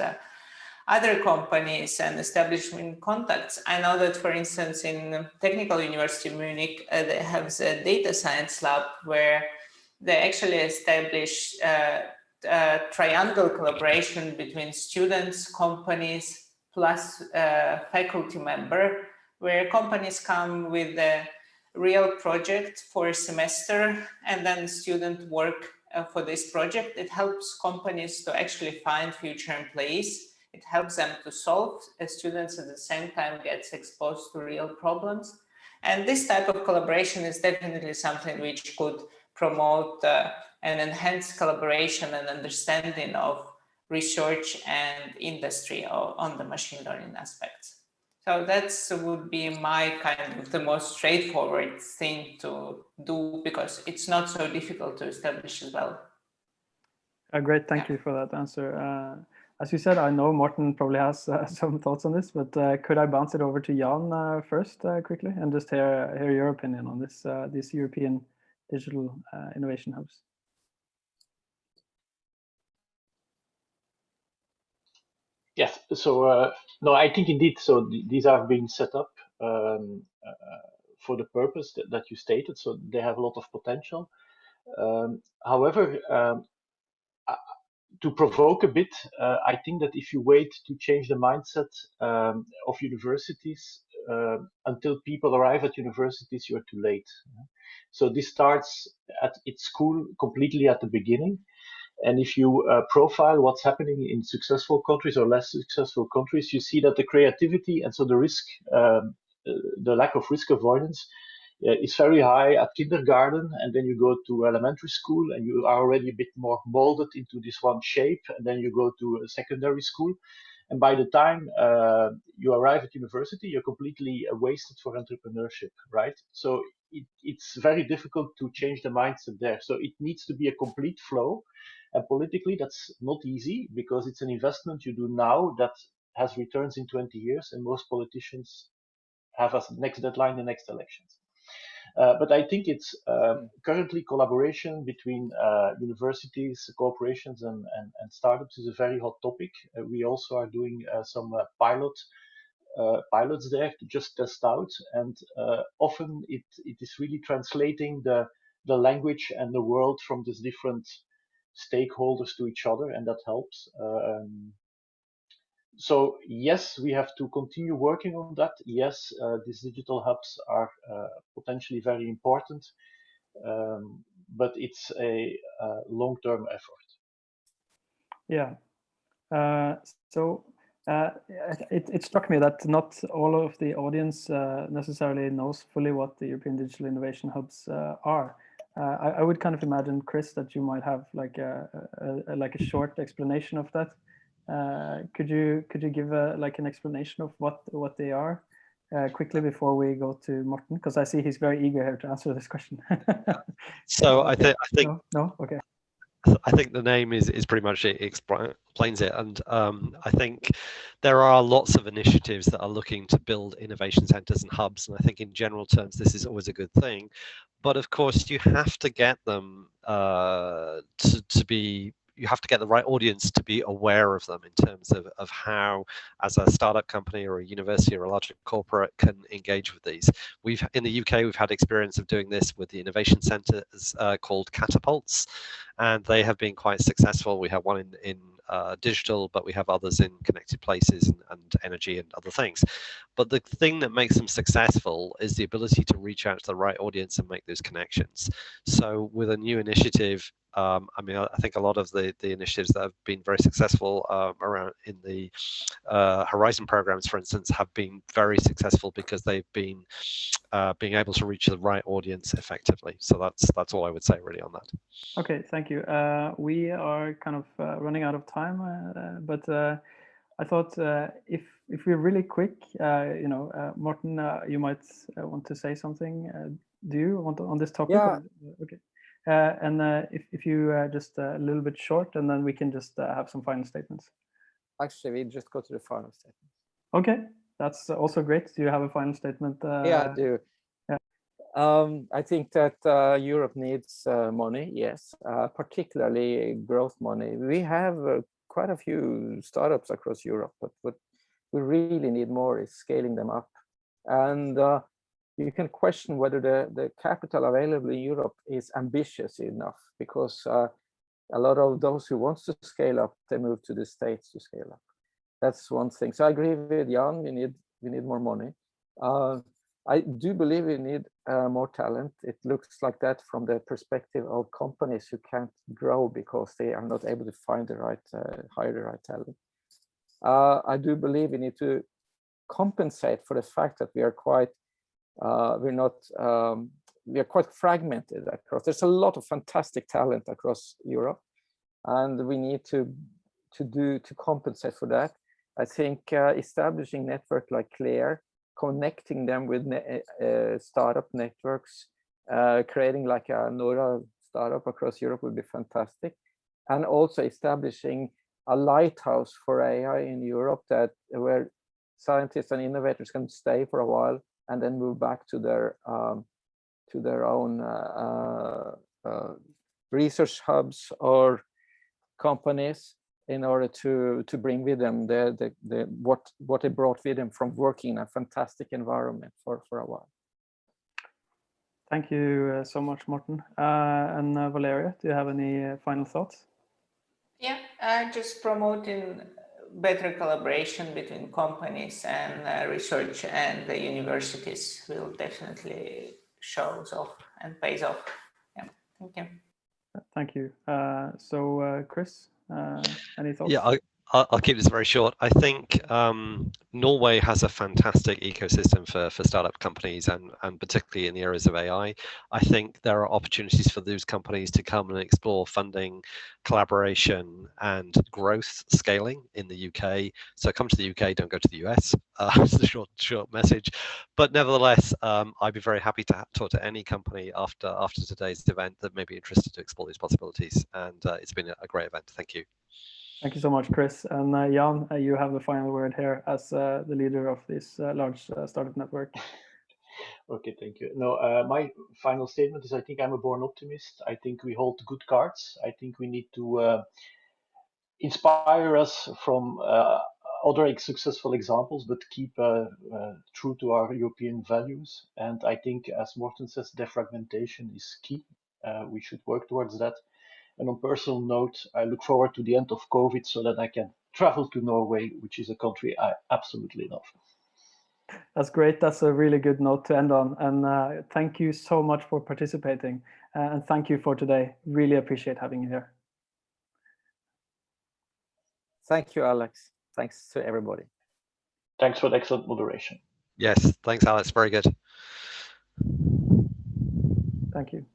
other companies and establishing contacts. I know that, for instance, in Technical University of Munich, they have the data science lab where they actually establish triangle collaboration between students, companies, plus faculty member, where companies come with a real project for a semester and then students work for this project. It helps companies to actually find future employees. It helps them to solve. Students at the same time gets exposed to real problems. And this type of collaboration is definitely something which could promote and enhance collaboration and understanding of research and industry on the machine learning aspects. So that would be my kind of the most straightforward thing to do, because it's not so difficult to establish as well. Great, thank you for that answer. As you said, I know Morten probably has some thoughts on this, but could I bounce it over to Jan first quickly and just hear your opinion on this, these European Digital Innovation Hubs? Yes, so no, I think indeed, so these are being set up for the purpose that you stated, so they have a lot of potential. However, to provoke a bit, I think that if you wait to change the mindset of universities until people arrive at universities, you're too late. So this starts at its school completely at the beginning. And if you profile what's happening in successful countries or less successful countries, you see that the creativity and so the risk, the lack of risk avoidance is very high at kindergarten, and then you go to elementary school and you are already a bit more molded into this one shape, and then you go to a secondary school. And by the time you arrive at university, you're completely wasted for entrepreneurship, right? So it's very difficult to change the mindset there. So it needs to be a complete flow. And politically, that's not easy because it's an investment you do now that has returns in 20 years, and most politicians have a next deadline, the next elections. But I think it's currently collaboration between universities, corporations, and startups is a very hot topic. We also are doing some pilots there to just test out, and often it is really translating the language and the world from these different stakeholders to each other, and that helps. So yes, we have to continue working on that. Yes, these digital hubs are potentially very important, but it's a long-term effort. Yeah. It struck me that not all of the audience necessarily knows fully what the European Digital Innovation Hubs are. I would kind of imagine, Chris, that you might have like a short explanation of that. Could you give an explanation of what they are quickly before we go to Morten? Because I see he's very eager here to answer this question. So I think no, okay. I think the name is pretty much it explains it, and I think there are lots of initiatives that are looking to build innovation centers and hubs, and I think in general terms this is always a good thing, but of course you have to get them you have to get the right audience to be aware of them in terms of how, as a startup company or a university or a larger corporate, can engage with these. In the UK, we've had experience of doing this with the innovation centers called Catapults, and they have been quite successful. We have one in digital, but we have others in connected places and energy and other things. But the thing that makes them successful is the ability to reach out to the right audience and make those connections. So with a new initiative, I mean, I think a lot of the initiatives that have been very successful around in the Horizon programs, for instance, have been very successful because they've been being able to reach the right audience effectively. So that's all I would say really on that. Okay, thank you. We are kind of running out of time, but I thought if we're really quick, Morten, you might want to say something. Do you want to, on this topic? Yeah. Okay. And if you just a little bit short, and then we can just have some final statements. Actually, we just go to the final statement. Okay, that's also great. Do you have a final statement? Yeah, I do. Yeah. I think that Europe needs money, yes, particularly growth money. We have quite a few startups across Europe, but what we really need more is scaling them up. And you can question whether the capital available in Europe is ambitious enough, because a lot of those who want to scale up, they move to the States to scale up. That's one thing. So I agree with Jan, we need more money. I do believe we need more talent. It looks like that from the perspective of companies who can't grow because they are not able to find the right, hire the right talent. I do believe we need to compensate for the fact that we are quite, we are quite fragmented across. There's a lot of fantastic talent across Europe, and we need to compensate for that. I think establishing network like Clear, connecting them with startup networks, creating like a NORA.startup across Europe would be fantastic. And also establishing a lighthouse for AI in Europe where scientists and innovators can stay for a while and then move back to their own research hubs or companies, in order to bring with them what they brought with them from working in a fantastic environment for a while. Thank you so much, Morten. And Valeriya, do you have any final thoughts? Yeah, just promoting better collaboration between companies and research and the universities will definitely shows off and pays off. Yeah, thank you. Thank you. So, Chris, any thoughts? Yeah, I'll keep this very short. I think Norway has a fantastic ecosystem for startup companies and particularly in the areas of AI. I think there are opportunities for those companies to come and explore funding, collaboration and growth scaling in the UK. So come to the UK, don't go to the US. It's a short message. But nevertheless, I'd be very happy to talk to any company after today's event that may be interested to explore these possibilities. And it's been a great event. Thank you. Thank you so much, Chris. And Jan, you have the final word here as the leader of this large startup network. Okay, thank you. No, my final statement is I think I'm a born optimist. I think we hold good cards. I think we need to inspire us from other successful examples, but keep true to our European values. And I think, as Morten says, defragmentation is key. We should work towards that. And on a personal note, I look forward to the end of COVID so that I can travel to Norway, which is a country I absolutely love. That's great. That's a really good note to end on. And thank you so much for participating. And thank you for today. Really appreciate having you here. Thank you, Alex. Thanks to everybody. Thanks for the excellent moderation. Yes, thanks, Alex. Very good. Thank you.